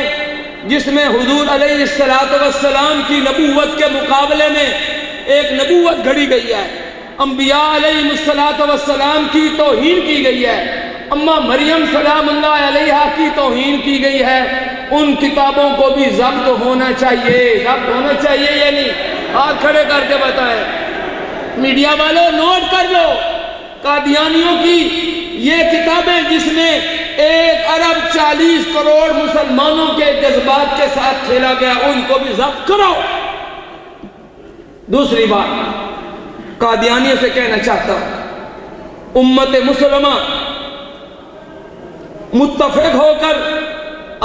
جس میں حضور علیہ السلام کی نبوت کے مقابلے میں ایک نبوت گھڑی گئی ہے، انبیاء علیہ السلام کی توہین کی گئی ہے، اماں مریم سلام اللہ علیہا کی توہین کی گئی ہے، ان کتابوں کو بھی ضبط ہونا چاہیے یا نہیں؟ ہاتھ کھڑے کر کے بتائیں. میڈیا والوں نوٹ کر لو قادیانیوں کی یہ کتابیں جس میں 1 ارب 40 کروڑ مسلمانوں کے جذبات کے ساتھ کھیلا گیا ان کو بھی ضبط کرو. دوسری بات قادیانیوں سے کہنا چاہتا ہوں امت مسلمہ متفق ہو کر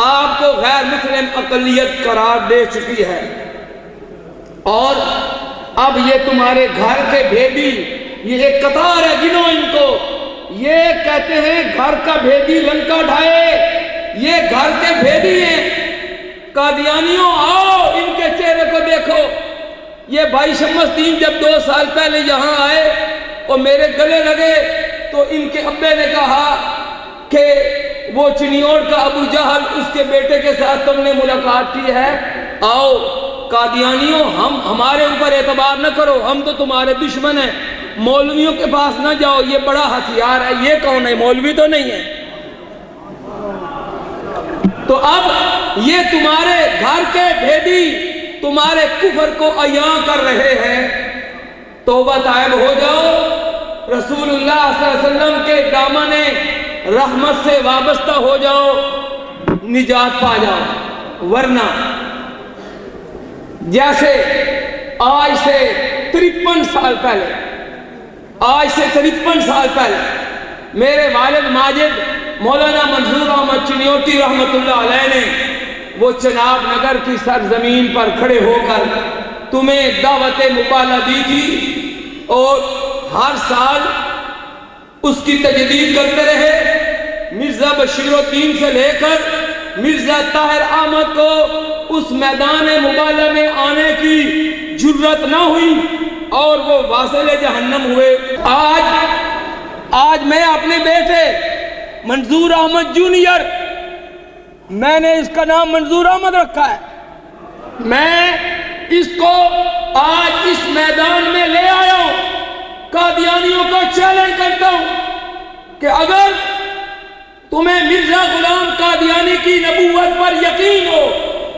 آپ کو غیر مسلم اقلیت قرار دے چکی ہے اور اب یہ تمہارے گھر کے بھیدی یہ ایک قطار ہے گنو ان کو. یہ کہتے ہیں گھر کا بھیدی لنکا ڈھائے یہ گھر کے بھیدی ہیں. قادیانیوں آؤ ان کے چہرے کو دیکھو. یہ بھائی شمس دین جب 2 سال پہلے یہاں آئے اور میرے گلے لگے تو ان کے ابے نے کہا کہ وہ چنیوڑ کا ابو جہل اس کے بیٹے کے ساتھ تم نے ملاقات کی ہے. آؤ قادیانیوں ہمارے اوپر اعتبار نہ کرو ہم تو تمہارے دشمن ہیں. مولویوں کے پاس نہ جاؤ یہ بڑا ہتھیار ہے. یہ کون ہے مولوی تو نہیں ہے. تو اب یہ تمہارے گھر کے بھیدی تمہارے کفر کو عیاں کر رہے ہیں. توبہ طائب ہو جاؤ. رسول اللہ صلی اللہ علیہ وسلم کے دامن رحمت سے وابستہ ہو جاؤ نجات پا جاؤ. ورنہ جیسے آج سے 53 سال پہلے میرے والد ماجد مولانا منظور احمد چنیوٹی رحمت اللہ علیہ نے وہ چناب نگر کی سرزمین پر کھڑے ہو کر تمہیں دعوت مبالہ دی تھی اور ہر سال اس کی تجدید کرتے رہے. مرزا بشیر الدین سے لے کر مرزا طاہر احمد کو اس میدان مبالہ میں آنے کی جرت نہ ہوئی اور وہ واصل جہنم ہوئے. آج میں اپنے بیٹے منظور احمد جونیئر میں نے اس کا نام منظور احمد رکھا ہے. میں اس کو آج اس میدان میں لے آیا ہوں. قادیانیوں کو چیلنج کرتا ہوں کہ اگر تمہیں مرزا غلام قادیانی کی نبوت پر یقین ہو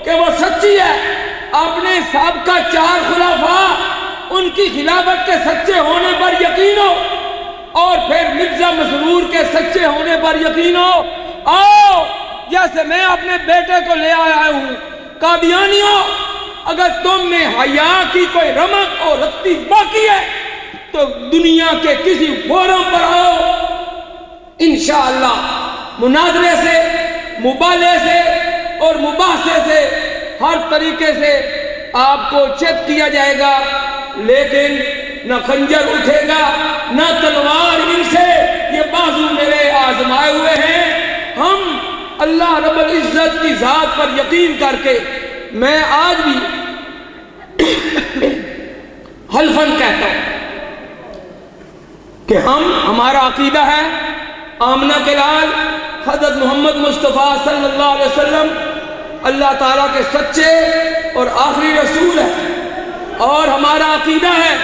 کہ وہ سچی ہے اپنے سابقہ 4 خلفاء ان کی خلافت کے سچے ہونے پر یقین ہو اور پھر مرزا مسرور کے سچے ہونے پر یقین ہو. آؤ جیسے میں اپنے بیٹے کو لے آیا ہوں. قادیانیوں اگر تم میں حیا کی کوئی رمق اور رتی باقی ہے تو دنیا کے کسی فورم پر آؤ. انشاءاللہ مناظرے سے مبالے سے اور مباحثے سے ہر طریقے سے آپ کو چیت کیا جائے گا لیکن نہ خنجر اٹھے گا نہ تلوار. ان سے یہ بازو میرے آزمائے ہوئے ہیں. ہم اللہ رب العزت کی ذات پر یقین کر کے میں آج بھی حلفاً کہتا ہوں کہ ہمارا عقیدہ ہے آمنہ کے لال حضرت محمد مصطفیٰ صلی اللہ علیہ وسلم اللہ تعالیٰ کے سچے اور آخری رسول ہے اور ہمارا عقیدہ ہے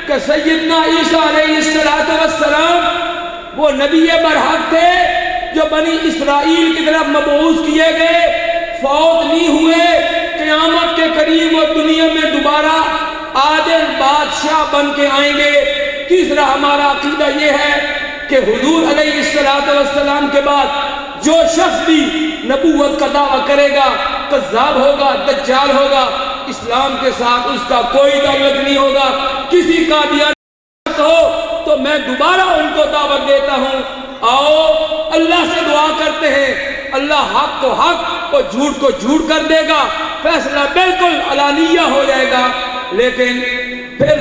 کہ سیدنا عیسیٰ علیہ السلام وہ نبی برحق تھے جو بنی اسرائیل کی طرف مبعوث کیے گئے فوت نہیں ہوئے. قیامت کے قریب وہ دنیا میں دوبارہ عادل بادشاہ بن کے آئیں گے. تیسرا ہمارا عقیدہ یہ ہے کہ حضور علیہ السلام کے بعد جو شخص بھی نبوت کا دعویٰ کرے گا کذاب ہوگا دجال ہوگا. اسلام کے ساتھ اس کا کوئی تعلق نہیں ہوگا. کسی کا دیانت ہو تو میں دوبارہ ان کو دعوت دیتا ہوں. آؤ اللہ سے دعا کرتے ہیں اللہ حق کو حق اور جھوٹ کو جھوٹ کر دے گا. فیصلہ بالکل علانیہ ہو جائے گا. لیکن پھر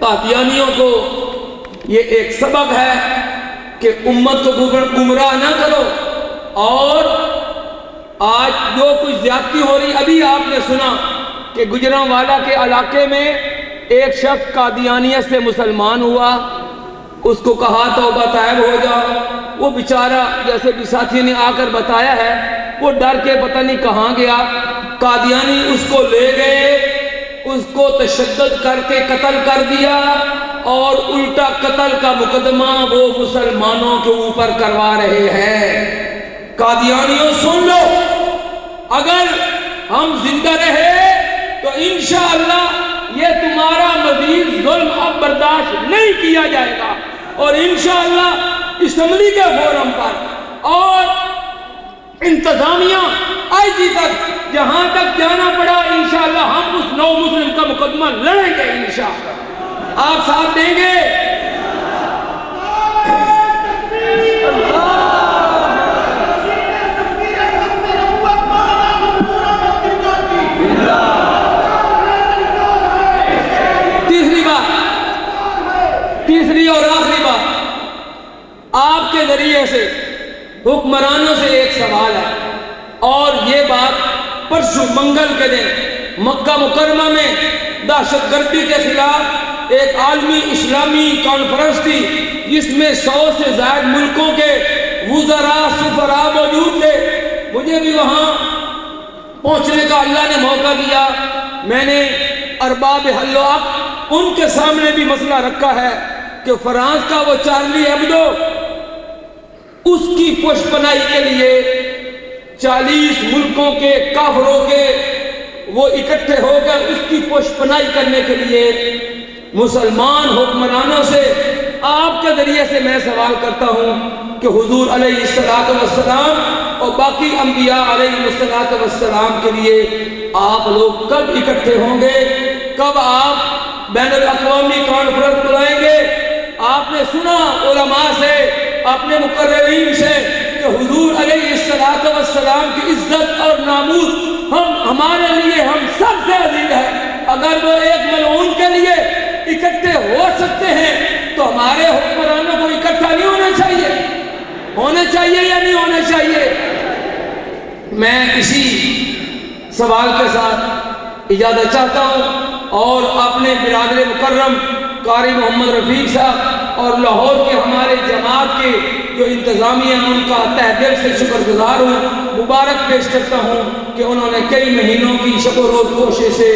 قادیانیوں کو یہ ایک سبق ہے کہ امت کو گمراہ نہ کرو. اور آج جو کچھ زیادتی ہو رہی ابھی آپ نے سنا کہ گجرانوالہ کے علاقے میں ایک شخص قادیانیت سے مسلمان ہوا. اس کو کہا توبہ طائب ہو جاؤ. وہ بیچارہ جیسے بھی ساتھی نے آ کر بتایا ہے وہ ڈر کے پتہ نہیں کہاں گیا. قادیانی اس کو لے گئے اس کو تشدد کر کے قتل کر دیا اور الٹا قتل کا مقدمہ وہ مسلمانوں کے اوپر کروا رہے ہیں. قادیانیوں سن لو اگر ہم زندہ رہے تو انشاءاللہ یہ تمہارا مزید ظلم اب برداشت نہیں کیا جائے گا، اور انشاءاللہ اسمبلی کے فورم پر اور انتظامیہ آئی جی تک جہاں تک جانا پڑا انشاءاللہ ہم اس نو مسلم کا مقدمہ لڑیں گے انشاءاللہ۔ آپ ساتھ دیں گے؟ تیسری اور آخری بات، آپ کے ذریعے سے حکمرانوں سے ایک سوال ہے، اور یہ بات پرسوں منگل کے دن مکہ مکرمہ میں دہشت گردی کے خلاف ایک عالمی اسلامی کانفرنس تھی، جس میں 100 سے زائد ملکوں کے وزراء سفراء موجود تھے۔ مجھے بھی وہاں پہنچنے کا اللہ نے موقع دیا۔ میں نے ارباب حل و عقد ان کے سامنے بھی مسئلہ رکھا ہے کہ فرانس کا وہ چارلی ایبدو، اس کی پشپنائی کے لیے 40 ملکوں کے کافروں کے وہ اکٹھے ہو کر اس کی پشپنائی کرنے کے لیے مسلمان حکمرانوں سے آپ کے ذریعے سے میں سوال کرتا ہوں کہ حضور علیہ السلام اور باقی انبیاء علیہ السلام کے لیے آپ لوگ کب اکٹھے ہوں گے؟ کب آپ بین الاقوامی کانفرنس بلائیں گے؟ آپ نے سنا علماء سے، اپنے مقررین سے کہ حضور علیہ السلام کی عزت اور ناموس ہمارے لیے ہم سب سے عزیز ہے۔ اگر وہ ایک ملعون کے لیے اکٹھے ہو سکتے ہیں تو ہمارے حکمرانوں کو اکٹھا نہیں ہونا چاہیے؟ ہونا چاہیے یا نہیں ہونا چاہیے؟ میں اسی سوال کے ساتھ اجازت چاہتا ہوں، اور اپنے برادر مکرم قاری محمد رفیق صاحب اور لاہور کے ہمارے جماعت کے جو انتظامیہ ہیں ان کا تہ دل سے شکر گزار ہوں، مبارک پیش کرتا ہوں کہ انہوں نے کئی مہینوں کی شب و روز کوشش سے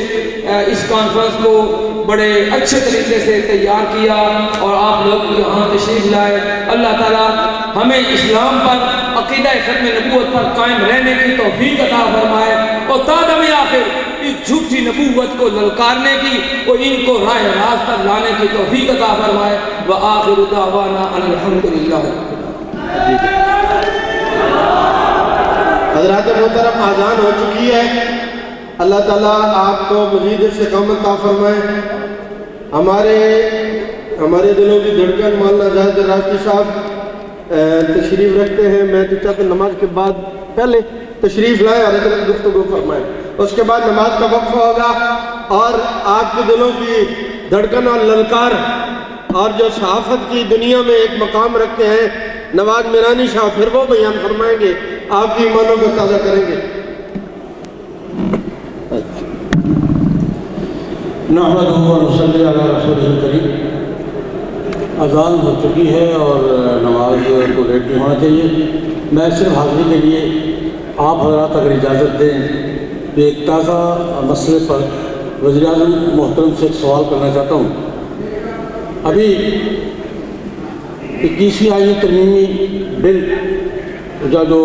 اس کانفرنس کو بڑے اچھے طریقے سے تیار کیا اور آپ لوگ یہاں تشریف لائے۔ اللہ تعالیٰ ہمیں اسلام پر، عقیدہ ختم نبوت پر قائم رہنے کی توفیق عطا فرمائے، اور تا دم آخر اس جھوٹی نبوت کو للکارنے کی اور ان کو راہ راست پر لانے کی توفیق عطا فرمائے۔ وآخر دعوانا ان الحمدللہ۔ حضرات محترم، آذان ہو چکی ہے۔ اللہ تعالیٰ آپ کو مزید استقامت عطا فرمائے۔ ہمارے دلوں کی دھڑکن مولانا زاہد راشدی صاحب تشریف رکھتے ہیں۔ میں تو چاہتا ہوں نماز کے بعد پہلے تشریف لائیں اور ادھر گفتگو فرمائیں، اس کے بعد نماز کا وقفہ ہوگا، اور آپ کے دلوں کی دھڑکن اور للکار اور جو صحافت کی دنیا میں ایک مقام رکھتے ہیں نواز میرانی صاحب، پھر وہ بیان فرمائیں گے، آپ کی ایمانوں کو تازہ کریں گے۔ نحمدہ و نصلی علی رسولہ الکریم۔ اذان ہو چکی ہے اور نماز کو لیٹ نہیں ہونا چاہیے۔ میں صرف حاضری کے لیے آپ حضرات اگر اجازت دیں تو ایک تازہ مسئلے پر وزیر اعظم محترم سے ایک سوال کرنا چاہتا ہوں۔ ابھی 21ویں آئینی ترمیمی بل جو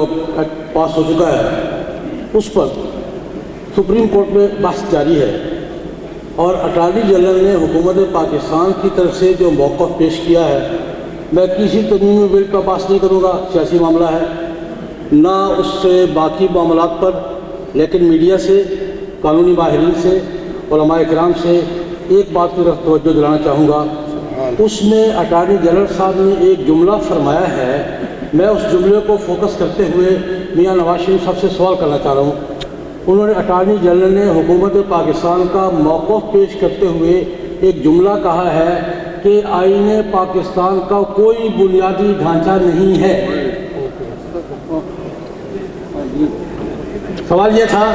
پاس ہو چکا ہے اس پر سپریم کورٹ میں بحث جاری ہے، اور اٹارنی جنرل نے حکومت پاکستان کی طرف سے جو موقف پیش کیا ہے، میں کسی ترمیمی بل کا بحث نہیں کروں گا، سیاسی معاملہ ہے، نہ اس سے باقی معاملات پر، لیکن میڈیا سے، قانونی ماہرین سے، علماء کرام سے ایک بات کی طرف توجہ دلانا چاہوں گا۔ اس میں اٹارنی جنرل صاحب نے ایک جملہ فرمایا ہے، میں اس جملے کو فوکس کرتے ہوئے میاں نواز شریف صاحب سے سوال کرنا چاہ رہا ہوں۔ انہوں نے اٹارنی جنرل نے حکومت پاکستان کا موقف پیش کرتے ہوئے ایک جملہ کہا ہے کہ آئین پاکستان کا کوئی بنیادی ڈھانچہ نہیں ہے۔ سوال یہ تھا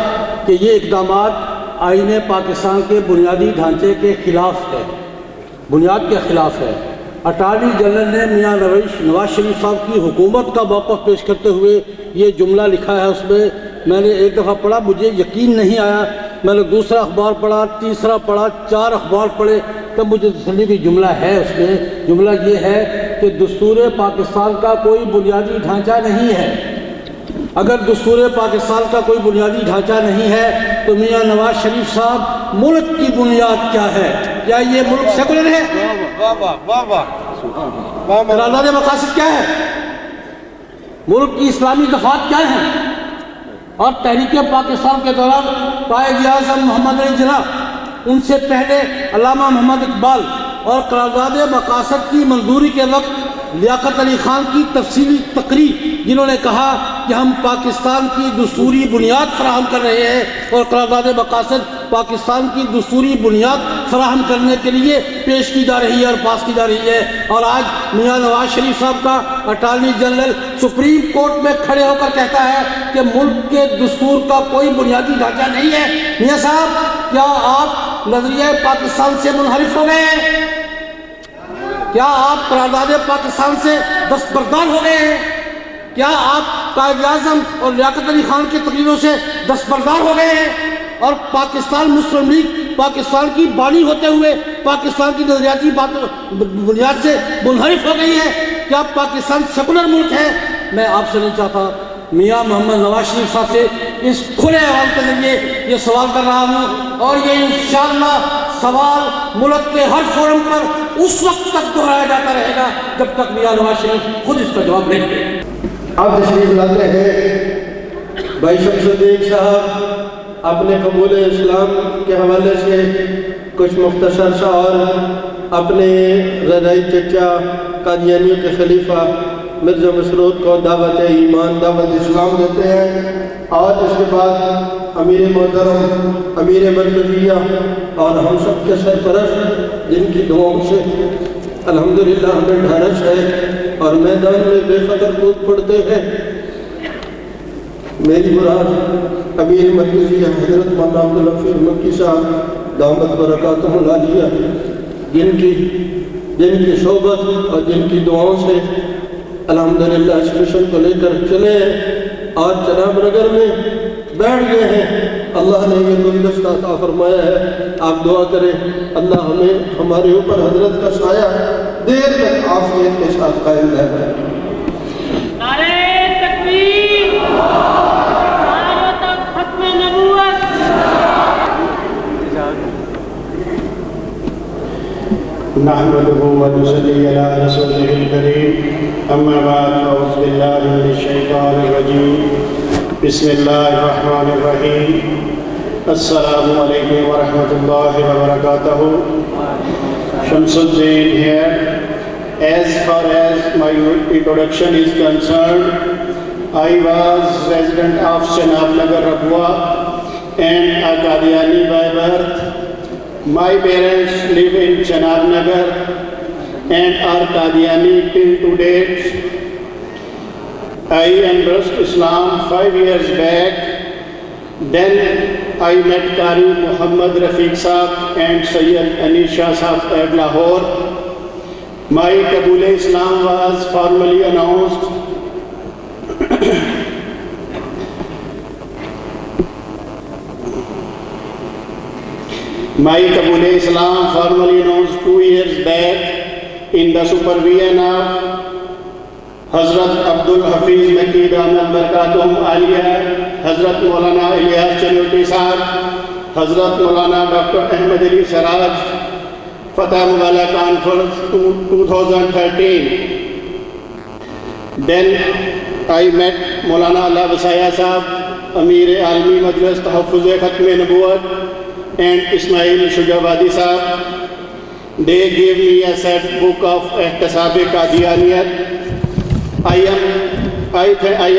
کہ یہ اقدامات آئین پاکستان کے بنیادی ڈھانچے کے خلاف ہے، بنیاد کے خلاف ہے۔ اٹارنی جنرل نے میاں نواز شریف صاحب کی حکومت کا موقف پیش کرتے ہوئے یہ جملہ لکھا ہے۔ اس میں نے ایک دفعہ پڑھا، مجھے یقین نہیں آیا، میں نے دوسرا اخبار پڑھا، تیسرا پڑھا، 4 اخبار پڑھے، تب مجھے تسلی کی جملہ ہے۔ اس میں جملہ یہ ہے کہ دستور پاکستان کا کوئی بنیادی ڈھانچہ نہیں ہے۔ اگر دستور پاکستان کا کوئی بنیادی ڈھانچہ نہیں ہے تو میاں نواز شریف صاحب ملک کی بنیاد کیا ہے؟ کیا یہ ملک سیکولر ہے؟ قرارداد مقاصد کیا ہے؟ ملک کی اسلامی دفعات کیا ہیں؟ اور تحریک پاکستان کے دوران قائد اعظم محمد علی جناح، ان سے پہلے علامہ محمد اقبال، اور قرارداد مقاصد کی منظوری کے وقت لیاقت علی خان کی تفصیلی تقریر، جنہوں نے کہا کہ ہم پاکستان کی دستوری بنیاد فراہم کر رہے ہیں، اور قرارداد مقاصد پاکستان کی دستوری بنیاد فراہم کرنے کے لیے پیش کی جا رہی ہے اور پاس کی جا رہی ہے۔ اور آج میاں نواز شریف صاحب کا اٹارنی جنرل سپریم کورٹ میں کھڑے ہو کر کہتا ہے کہ ملک کے دستور کا کوئی بنیادی ڈھانچہ نہیں ہے۔ میاں صاحب، کیا آپ نظریہ پاکستان سے منحرف ہو گئے ہیں؟ کیا آپ قرارداد پاکستان سے دستبردار ہو گئے ہیں؟ کیا آپ قائد اعظم اور لیاقت علی خان کی تقریروں سے دستبردار ہو گئے ہیں اور پاکستان مسلم لیگ پاکستان کی بانی ہوتے ہوئے پاکستان کی نظریاتی بنیاد سے منحرف ہو گئی ہے؟ کیا پاکستان سیکولر ملک ہے؟ میں آپ سے نہیں چاہتا، میاں محمد نواز شریف صاحب سے اس کھلے عوام کے ذریعے یہ سوال کر رہا ہوں، اور یہ انشاءاللہ سوال ملک کے ہر فورم پر اس وقت تک دہرایا جاتا رہے گا جب تک میاں نواز شریف خود اس کا جواب نہیں دیں۔ اب تشریف لاتے ہیں بھائی شمس الدین صاحب اپنے قبول اسلام کے حوالے سے کچھ مختصر سا اور اپنے رضائی چچا قادیانیوں کے خلیفہ مرزا مسرور کو دعوت ایمان، دعوت اسلام دیتے ہیں، اور اس کے بعد امیر محترم، امیر مرکزیہ اور ہم سب کے سرپرست، جن کی دعاؤں سے الحمدللہ ہمیں ڈھارس ہے اور میدان میں بے قدر کود پڑتے ہیں، میری مراد امیر مرکزیہ حضرت مولانا عبدالحفیظ مکی صاحب دامت برکاتہ العالیہ، جن کی صحبت اور جن کی دعاؤں سے الحمدللہ اس مشن کو لے کر چلے آج جناب نگر میں بیٹھ گئے ہیں۔ اللہ نے یہ گلدستہ عطا فرمایا ہے، آپ دعا کریں اللہ ہمیں ہمارے اوپر حضرت کا سایہ دیر تک عافیت کے ساتھ قائم رہے۔ نعرہ تکبیر، نعرہ ختم نبوت۔ نحمده ونصلي على رسوله الكريم، أما بعد فأعوذ بالله من الشيطان الرجيم، بسم الله الرحمن الرحيم، السلام علیکم ورحمۃ اللہ وبرکاتہ۔ شمس الدین here. As far as my introduction is concerned, I was resident of Chenab Nagar, Rabwa, and a Qadiani by birth. My parents live in Chenab Nagar and are Qadiani till to date. I embraced Islam 5 years back. Then I met Qari Muhammad Rafiq Saab and Sayyid Anisha Saab at Lahore. My Qabul Islam was formally announced My Qabul Islam formally announced 2 years back in the supervision of Hazrat Abdul Hafiz Makki Damat Barakatum Aliyah, Hazrat Maulana Ilyas Chanuti Sahab, Hazrat Maulana Dr. Ahmed Ali Siraj, Fatah Mubala Conference 2013. Then I met Maulana Allah Vasaya Sahab, Amir Almi Majlis Tahaffuz Khatm Nabuwat, and Ismail Shujawadi Sahab. They gave me a set book of Ihtisab Qadianiyat. I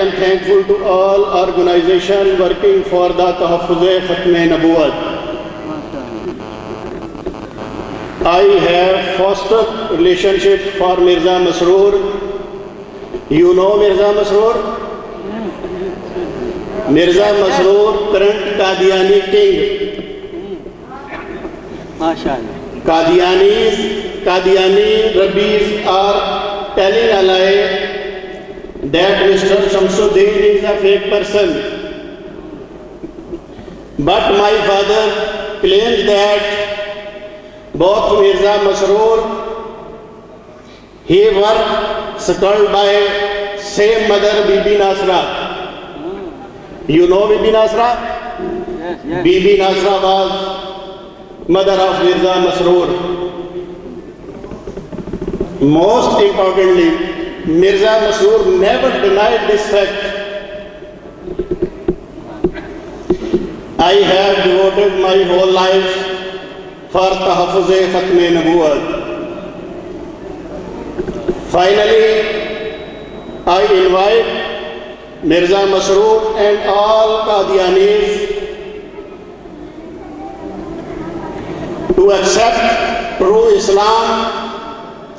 am thankful to all organizations working for the Tahaffuz Khatm Nabuwat. I have fostered relationship for Mirza Masroor. You know Mirza Masroor? Mirza Masroor, current Qadiani king. Qadiani rabbis are telling a lie that Mr. Shamsuddin is a fake person. But my father claims that both Mirza Masroor, he were suckled by same mother Bibi Nasra, You know Bibi Nasra? Bibi Nasra was mother of Mirza Masroor. Most importantly, Mirza Masroor never denied this fact. I have devoted my whole life for Tahaffuz-e Khatm-e Nabuwat. Finally, I invite Mirza Masroor and all Qadianis to accept true Islam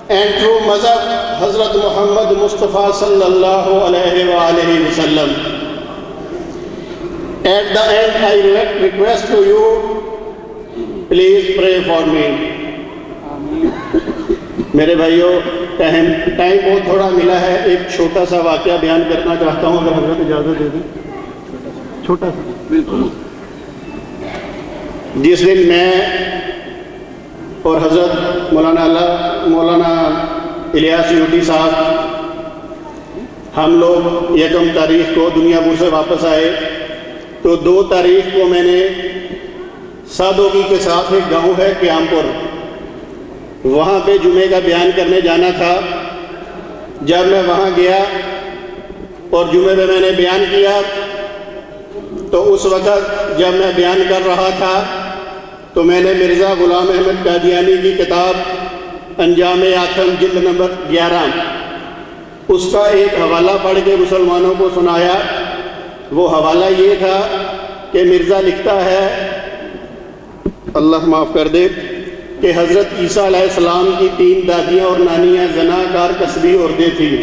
and true Mazhab Hazrat Muhammad Mustafa sallallahu alayhi wa alihi wa sallam. At the end, I request to you, please pray for me. میرے بھائیوں، ٹائم بہت تھوڑا ملا ہے، ایک چھوٹا سا واقعہ بیان کرنا چاہتا ہوں، اگر حضرت اجازت دے دیں. چھوٹا سا. بالکل. جس دن میں اور حضرت مولانا الیاس یوٹی صاحب ہم لوگ 1 تاریخ کو دنیا بھر سے واپس آئے، تو 2 تاریخ کو میں نے سادگی کے ساتھ ایک گاؤں ہے قیام پور، وہاں پہ جمعے کا بیان کرنے جانا تھا. جب میں وہاں گیا اور جمعے میں نے بیان کیا، تو اس وقت جب میں بیان کر رہا تھا تو میں نے مرزا غلام احمد قادیانی کی کتاب انجام آتم جلد نمبر 11 اس کا ایک حوالہ پڑھ کے مسلمانوں کو سنایا. وہ حوالہ یہ تھا کہ مرزا لکھتا ہے، اللہ معاف کر دے، کہ حضرت عیسیٰ علیہ السلام کی 3 دادیاں اور نانیاں زناکار کسبی عورتیں تھیں.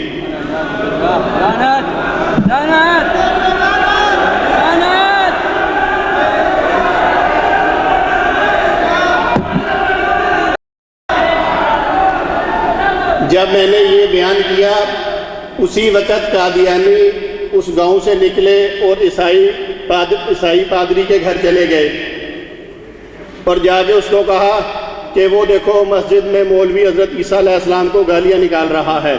جب میں نے یہ بیان کیا، اسی وقت قادیانی اس گاؤں سے نکلے اور عیسائی پادری کے گھر چلے گئے اور جا کے اس کو کہا کہ وہ دیکھو مسجد میں مولوی حضرت عیسیٰ علیہ السلام کو گالیاں نکال رہا ہے.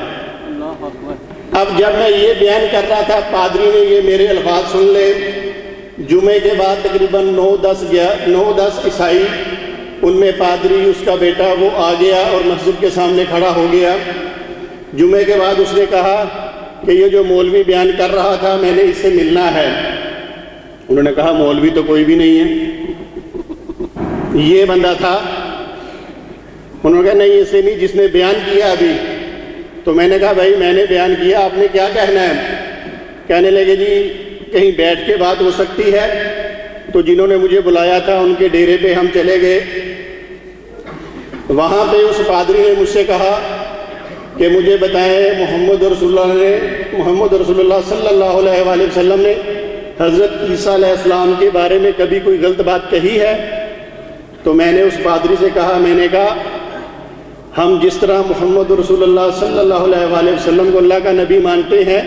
اب جب میں یہ بیان کر رہا تھا، پادری نے یہ میرے الفاظ سن لے. جمعے کے بعد تقریباً 9-10 عیسائی، ان میں پادری اس کا بیٹا وہ آ گیا اور مسجد کے سامنے کھڑا ہو گیا. جمعے کے بعد اس نے کہا کہ یہ جو مولوی بیان کر رہا تھا میں نے اس سے ملنا ہے. انہوں نے کہا مولوی تو کوئی بھی نہیں ہے، یہ بندہ تھا. انہوں نے کہا نہیں، اسے نہیں جس نے بیان کیا ابھی. تو میں نے کہا بھائی میں نے بیان کیا، آپ نے کیا کہنا ہے؟ کہنے لگے جی کہیں بیٹھ کے بات ہو سکتی ہے. تو جنہوں نے مجھے بلایا تھا ان کے ڈیرے پہ ہم چلے گئے. وہاں پہ اس پادری نے مجھ سے کہا کہ مجھے بتائیں محمد رسول اللہ صلی اللہ علیہ وآلہ وسلم نے حضرت عیسیٰ علیہ السلام کے بارے میں کبھی کوئی غلط بات کہی ہے؟ تو میں نے اس پادری سے کہا، میں نے کہا ہم جس طرح محمد رسول اللہ صلی اللہ علیہ وآلہ وسلم کو اللہ کا نبی مانتے ہیں،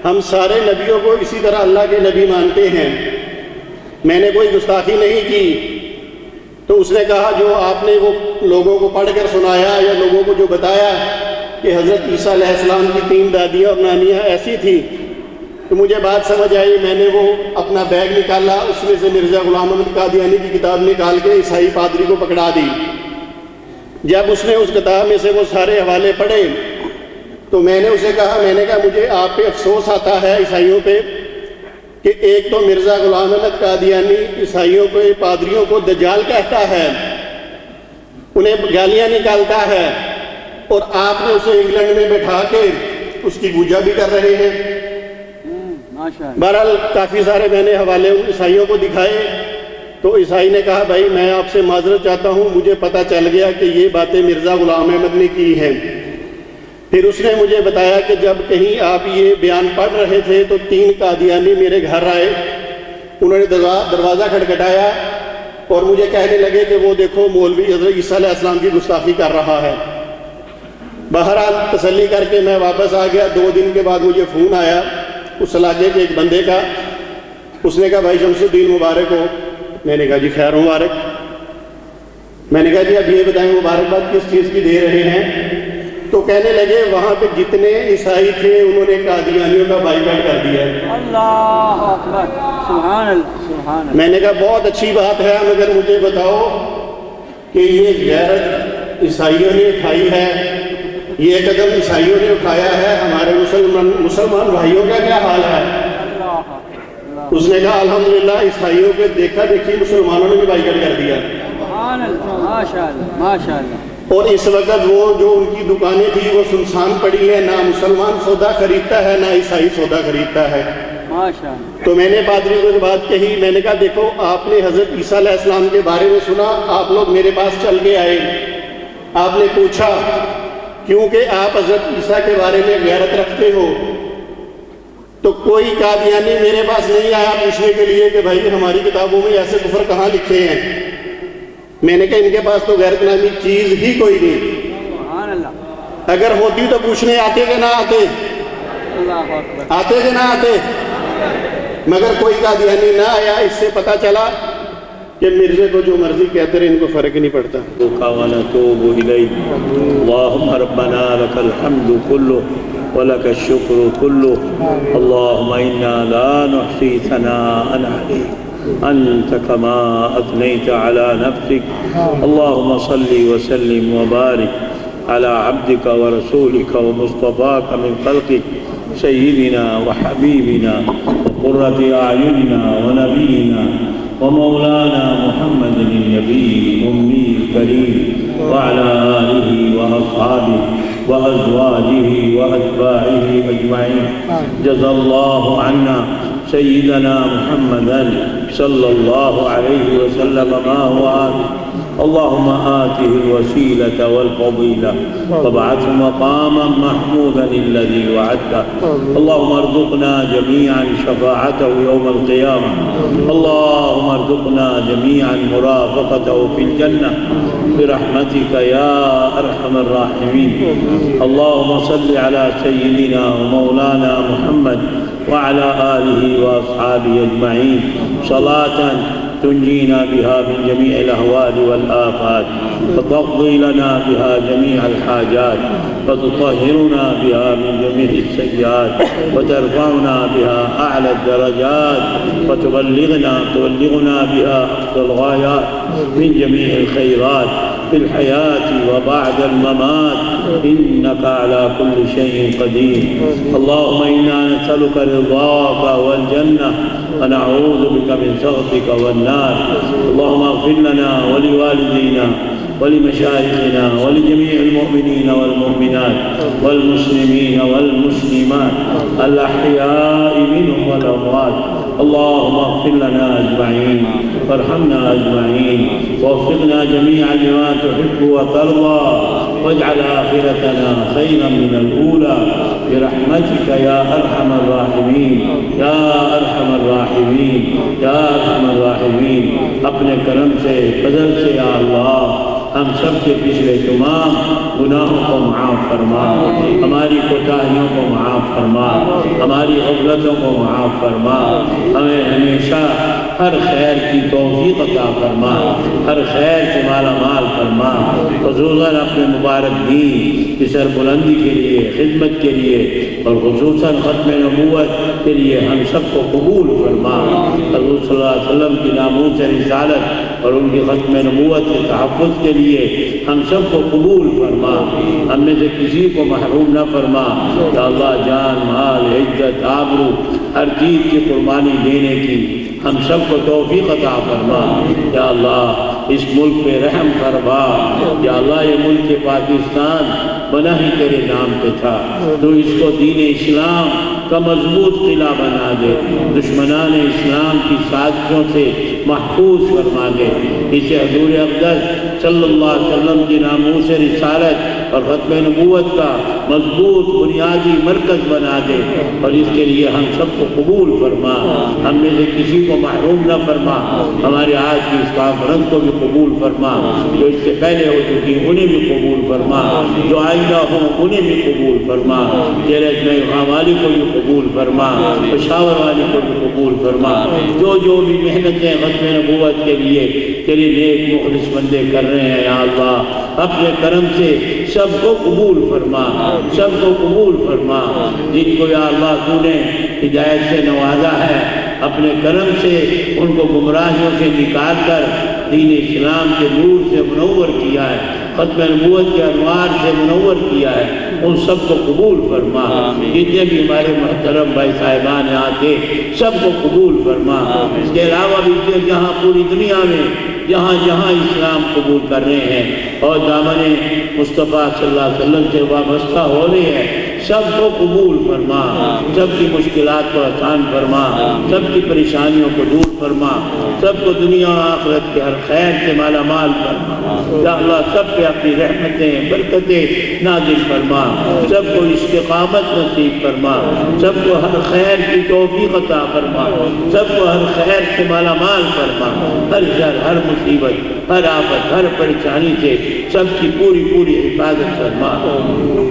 ہم سارے نبیوں کو اسی طرح اللہ کے نبی مانتے ہیں. میں نے کوئی گستاخی نہیں کی. تو اس نے کہا جو آپ نے وہ لوگوں کو پڑھ کر سنایا یا لوگوں کو جو بتایا کہ حضرت عیسیٰ علیہ السلام کی 3 دادیاں اور نانیاں ایسی تھیں، تو مجھے بات سمجھ آئی. میں نے وہ اپنا بیگ نکالا، اس میں سے مرزا غلام احمد قادیانی کی کتاب نکال کے عیسائی پادری کو پکڑا دی. جب اس نے اس کتاب میں سے وہ سارے حوالے پڑھے تو میں نے اسے کہا، میں نے کہا مجھے آپ پہ افسوس آتا ہے عیسائیوں پہ کہ ایک تو مرزا غلام احمد قادیانی عیسائیوں کو، پادریوں کو دجال کہتا ہے، انہیں گالیاں نکالتا ہے، اور آپ نے اسے انگلینڈ میں بٹھا کے اس کی پوجا بھی کر رہے ہیں. بہرحال کافی سارے میں نے حوالے ان عیسائیوں کو دکھائے. تو عیسائی نے کہا بھائی میں آپ سے معذرت چاہتا ہوں، مجھے پتہ چل گیا کہ یہ باتیں مرزا غلام احمد نے کی ہیں. پھر اس نے مجھے بتایا کہ جب کہیں آپ یہ بیان پڑھ رہے تھے تو 3 قادیانی میرے گھر آئے. انہوں نے دروازہ کھٹکھٹایا اور مجھے کہنے لگے کہ وہ دیکھو مولوی حضرت عیسیٰ علیہ السلام کی گستاخی کر رہا ہے. بہرحال تسلی کر کے میں واپس آ گیا. 2 دن کے بعد مجھے فون آیا اس علاقے کے ایک بندے کا. اس نے کہا بھائی شمس الدین مبارک ہو. میں نے کہا جی خیر مبارک. میں نے کہا جی اب یہ بتائیں مبارکباد کس چیز کی دے رہے ہیں؟ تو کہنے لگے وہاں پہ جتنے عیسائی تھے انہوں نے قادیانیوں کا بائیکاٹ کر دیا ہے۔ اللہ اکبر، سبحان اللہ، سبحان اللہ۔ میں نے کہا بہت اچھی بات ہے، مگر مجھے بتاؤ کہ یہ غیرت عیسائیوں نے اٹھائی ہے، یہ قدم عیسائیوں نے اٹھایا ہے، ہمارے مسلمان بھائیوں کا کیا حال ہے؟ اس نے کہا الحمدللہ عیسائیوں کے دیکھا دیکھی مسلمانوں نے بھی بائیکاٹ کر دیا۔ سبحان اللہ، ماشاءاللہ، ماشاءاللہ۔ اور اس وقت وہ جو ان کی دکانیں تھی وہ سنسان پڑی ہیں، نہ مسلمان سودا خریدتا ہے نہ عیسائی سودا خریدتا ہے۔ ماشاءاللہ۔ تو میں نے پادری کو بات کہی، میں نے کہا دیکھو آپ نے حضرت عیسیٰ علیہ السلام کے بارے میں سنا، آپ لوگ میرے پاس چل کے آئے، آپ نے پوچھا کیونکہ آپ حضرت عیسیٰ کے بارے میں غیرت رکھتے ہو، تو کوئی قادیانی میرے پاس نہیں آیا پوچھنے کے لیے کہ بھائی ہماری کتابوں میں ایسے کفر کہاں لکھے ہیں۔ میں نے کہا ان کے پاس تو غیرت نامی چیز ہی کوئی نہیں، سبحان اللہ۔ اگر ہوتی تو پوچھنے آتے کہ نہ آتے؟ اللہ اکبر۔ آتے کہ نہ آتے؟ مگر کوئی قادیانی نہ آیا۔ اس سے پتہ چلا کہ مرزے کو جو مرضی کہتے رہے ان کو فرق ہی نہیں پڑتا۔ ونتوب إليك اللهم ربنا لك الحمد كله ولك الشكر كله اللهم إنا لا نحصي ثناء عليك أنت كما أثنيت على نفسك اللهم صل وسلم وبارك على عبدك ورسولك ومصطفاك من خلقك سيدنا وحبيبنا وقرة أعيننا ونبينا ومولانا محمد النبي الأمي الكريم وعلى آله وأصحابه وأزواجه وأتباعه أجمعين جزا الله عنا سيدنا محمدا صلى الله عليه وسلم ما هو آله اللهم آته الوسيلة والفضيلة وابعثه مقاما محمودا الذي وعدته اللهم ارزقنا جميعا شفاعته يوم القيامة اللهم ارزقنا جميعا مرافقته في الجنة برحمتك يا أرحم الراحمين اللهم صل على سيدنا ومولانا محمد وعلى آله وأصحابه أجمعين صلاة تنجينا بها من جميع الأهوال والآفات وتقضي لنا بها جميع الحاجات وتطهرنا بها من جميع السيئات وترفعنا بها أعلى الدرجات وتبلغنا بها أقصى الغايات من جميع الخيرات في الحياة وبعد الممات إنك على كل شيء قدير اللهم إنا نسألك رضاك والجنة ونعوذ بك من سخطك والنار اللهم اغفر لنا ولوالدينا ولمشايخنا ولجميع المؤمنين والمؤمنات والمسلمين والمسلمات الأحياء منهم والأموات اللهم اغفر لنا أجمعين وارحمنا أجمعين ووفقنا جميعا لما تحب وترضى واجعل آخرتنا خيرا من الأولى برحمتك يا أرحم الراحمين يا أرحم الراحمين يا أرحم الراحمين اپنے کرم سے فضل سے یا اللہ ہم سب کے پچھلے تمام گناہوں کو معاف فرما ہماری کوتاہیوں کو معاف فرما ہماری غفلتوں کو معاف فرما ہمیں ہمیشہ ہر خیر کی توفیق عطا فرما ہر خیر سے مالا مال فرما خصوصاً اپنے مبارک دین کی سربلندی کے لیے خدمت کے لیے اور خصوصاً ختم نبوت کے لیے ہم سب کو قبول فرما حضور صلی اللہ علیہ وسلم کی ناموس رسالت اور ان کی ختم نبوت کے تحفظ کے لیے ہم سب کو قبول فرما ہم میں سے کسی کو محروم نہ فرما یا اللہ جان مال عزت آبرو ہر چیز کی قربانی دینے کی ہم سب کو توفیق عطا فرما یا اللہ اس ملک پہ رحم فرما یا اللہ یہ ملک پاکستان بنا ہی تیرے نام پہ تھا تو اس کو دین اسلام کا مضبوط قلعہ بنا دے دشمنان اسلام کی سازشوں سے محفوظ فرما دے اسے حضور اقدس صلی اللہ علیہ وسلم کی ناموس رسالت اور ختم نبوت کا مضبوط بنیادی مرکز بنا دے اور اس کے لیے ہم سب کو قبول فرما ہم میں سے کسی کو محروم نہ فرما ہمارے آج کی اس کانفرنس کو بھی قبول فرما جو اس سے پہلے ہو چکی انہیں بھی قبول فرما جو آئندہ ہوں انہیں بھی قبول فرما تیرے خان والی کو بھی قبول فرما پشاور والی کو بھی قبول فرما جو بھی محنتیں ختم نبوت کے لیے تیرے نیک مخلص بندے کر رہے ہیں یا اللہ اپنے کرم سے سب کو قبول فرما، سب کو قبول فرما۔ جن کو یا اللہ تو نے ہدایت سے نوازا ہے، اپنے کرم سے ان کو گمراہیوں سے نکال کر دین اسلام کے نور سے منور کیا ہے، ختم نبوت کے انوار سے منور کیا ہے، ان سب کو قبول فرما۔ جتنے بھی ہمارے محترم بھائی صاحبان یہاں تھے سب کو قبول فرما۔ اس کے علاوہ بھی جہاں پوری دنیا میں جہاں جہاں اسلام قبول کر رہے ہیں اور دامن مصطفیٰ صلی اللہ علیہ وسلم سے وابستہ ہو رہے ہیں، سب کو قبول فرما، سب کی مشکلات کو آسان فرما، سب کی پریشانیوں کو دور فرما، سب کو دنیا و آخرت کے ہر خیر سے مالا مال فرما۔ یا اللہ سب پہ اپنی رحمتیں برکتیں نازل فرما، سب کو استقامت نصیب فرما، سب کو ہر خیر کی توفیق عطا فرما، سب کو ہر خیر سے مالا مال فرما، ہر شر، ہر مصیبت، ہر آفت، ہر پریشانی سے سب کی پوری پوری حفاظت فرما۔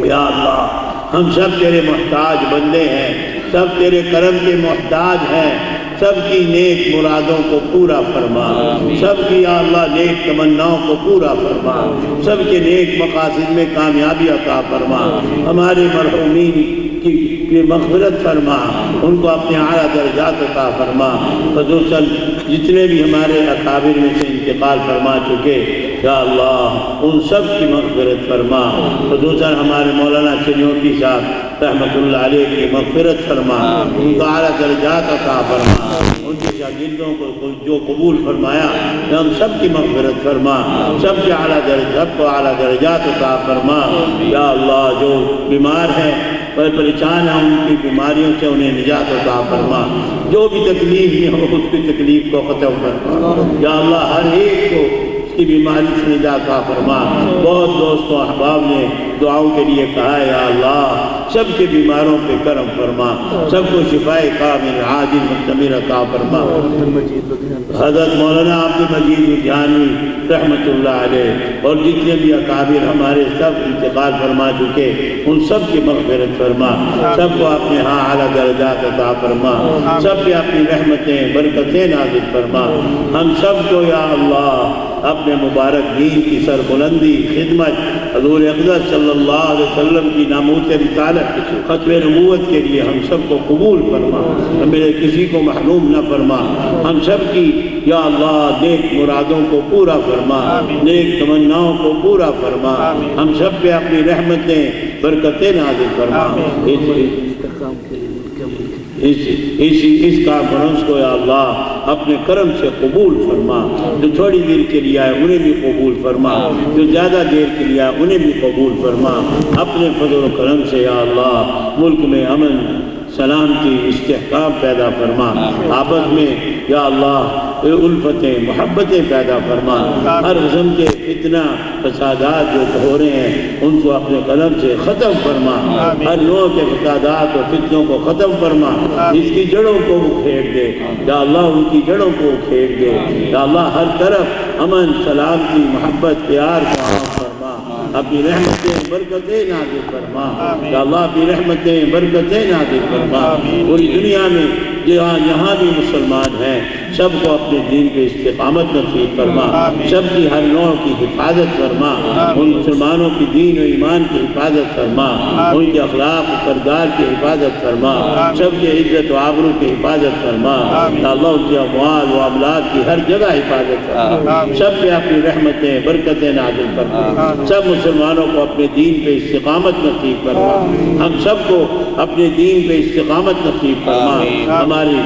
یا اللہ ہم سب تیرے محتاج بندے ہیں، سب تیرے کرم کے محتاج ہیں، سب کی نیک مرادوں کو پورا فرما، سب کی یا اللہ نیک تمناؤں کو پورا فرما، سب کے نیک مقاصد میں کامیابی عطا فرما، ہمارے مرحومین کی مغفرت فرما، ان کو اپنے اعلیٰ درجات عطا فرما، خصوصاً جتنے بھی ہمارے اکابر میں سے انتقال فرما چکے یا اللہ ان سب کی مغفرت فرما، خصوصاً ہمارے مولانا چنیوٹی صاحب رحمۃ اللہ علیہ کی مغفرت فرما، ان کا اعلیٰ درجات عطا فرما، ان کے شاگردوں کو جو قبول فرمایا ہم سب کی مغفرت فرما، سب کے سب کو اعلیٰ درجات عطا فرما۔ یا اللہ جو بیمار ہیں پریشان ہیں ان کی بیماریوں سے انہیں نجات عطا فرما، جو بھی تکلیف میں ہو اس کی تکلیف کو ختم فرما۔ یا اللہ ہر ایک کو اس کی بیماری سے نجات عطا فرما۔ بہت دوستوں احباب نے دعاؤں کے لیے کہا ہے یا اللہ سب کے بیماروں پہ کرم فرما، سب کو شفائے کامل عاجل مستمر عطا فرما۔ حضرت مولانا عبد المجید لدھیانوی رحمۃ اللہ علیہ اور جتنے بھی اکابر ہمارے سب انتقال فرما چکے ان سب کی مغفرت فرما، سب کو اپنے ہاں اعلیٰ درجات عطا فرما، سب پہ اپنی رحمتیں برکتیں نازل فرما۔ ہم سب کو یا اللہ اپنے مبارک دین کی سربلندی خدمت حضور اقدس صلی اللہ علیہ وسلم کی ناموس رسالت ختم نبوت کے لیے ہم سب کو قبول فرما، ہمیں کسی کو محروم نہ فرما، ہم سب کی یا اللہ نیک مرادوں کو پورا فرما، نیک تمناؤں کو پورا فرما، ہم سب پہ اپنی رحمتیں برکتیں نازل فرما۔ اس کانفرنس کو یا اللہ اپنے کرم سے قبول فرما، جو تھوڑی دیر کے لیے آئے انہیں بھی قبول فرما، جو زیادہ دیر کے لیے آئے انہیں بھی قبول فرما، اپنے فضل و کرم سے یا اللہ ملک میں امن سلامتی استحکام پیدا فرما، آپس میں یا اللہ الفتیں محبتیں پیدا فرما، ہر قسم کے فتنہ فسادات جو ہو رہے ہیں ان کو اپنے قلم سے ختم فرما، ہر نوع کے فسادات اور فتنوں کو ختم فرما، اس کی جڑوں کو اکھیڑ دے یا اللہ، ان کی جڑوں کو اکھیڑ دے یا اللہ، ہر طرف امن سلامتی محبت پیار کو عام فرما، اپنی رحمتیں برکتیں نازل فرما یا اللہ، اپنی رحمتیں برکتیں نازل فرما۔ پوری دنیا میں جہاں بھی مسلمان ہیں سب کو اپنے دین پہ استقامت نصیب فرما، سب کی ہر نوع کی حفاظت فرما، ان مسلمانوں کی دین و ایمان کی حفاظت فرما، ان کے اخلاق و کردار کی حفاظت فرما، سب کے عزت و آبرو کی حفاظت فرما یا اللہ، ان کے اموال و اولاد کی ہر جگہ حفاظت فرما، سب پہ اپنی رحمتیں برکتیں نازل فرما، سب مسلمانوں کو اپنے دین پہ استقامت نصیب فرما، ہم سب کو اپنے دین پہ استقامت نصیب فرما، ہماری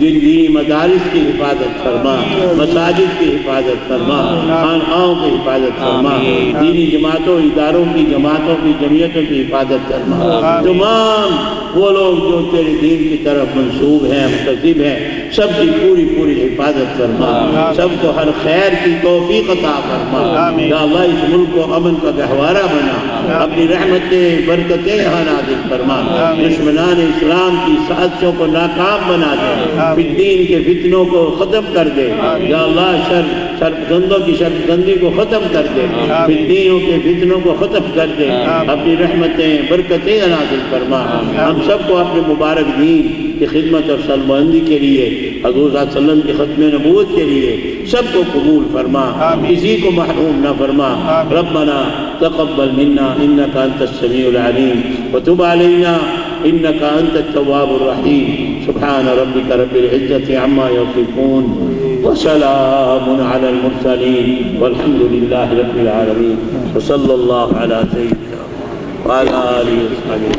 دینی مدارس کی حفاظت فرما، مساجد کی حفاظت فرما، خانقاہوں کی حفاظت فرما، دینی جماعتوں اداروں کی جماعتوں کی جمعیتوں کی حفاظت فرما، تمام وہ لوگ جو تیرے دین کی طرف منسوب ہیں منتسب ہیں سب کی پوری پوری حفاظت فرما، سب کو ہر خیر کی توفیق عطا فرما یا اللہ، اس ملک کو امن کا گہوارہ بنا، اپنی رحمتیں برکتیں یہاں نازل فرما، دشمنان اسلام کی سازشوں کو ناکام بنا دے، دین کے فتنوں کو ختم کر دے یا اللہ، شرپسندوں کی شرپسندی کو ختم کر دے، دینوں کے فتنوں کو ختم کر دے، اپنی رحمتیں برکتیں نازل فرما، ہم سب کو اپنے مبارک دین کی خدمت اور سربلندی کے لیے حضور صلی اللہ علیہ وسلم کی ختم نبوت کے لیے سب کو قبول فرما، کسی کو محروم نہ فرما۔ ربنا تقبل منا إنك أنت السميع العليم وتب علينا إنك أنت التواب الرحيم سبحان ربك رب العزة عما يصفون وسلام على المرسلين والحمد لله رب العالمين وصلى الله على سيدنا وعلى آله وصحبه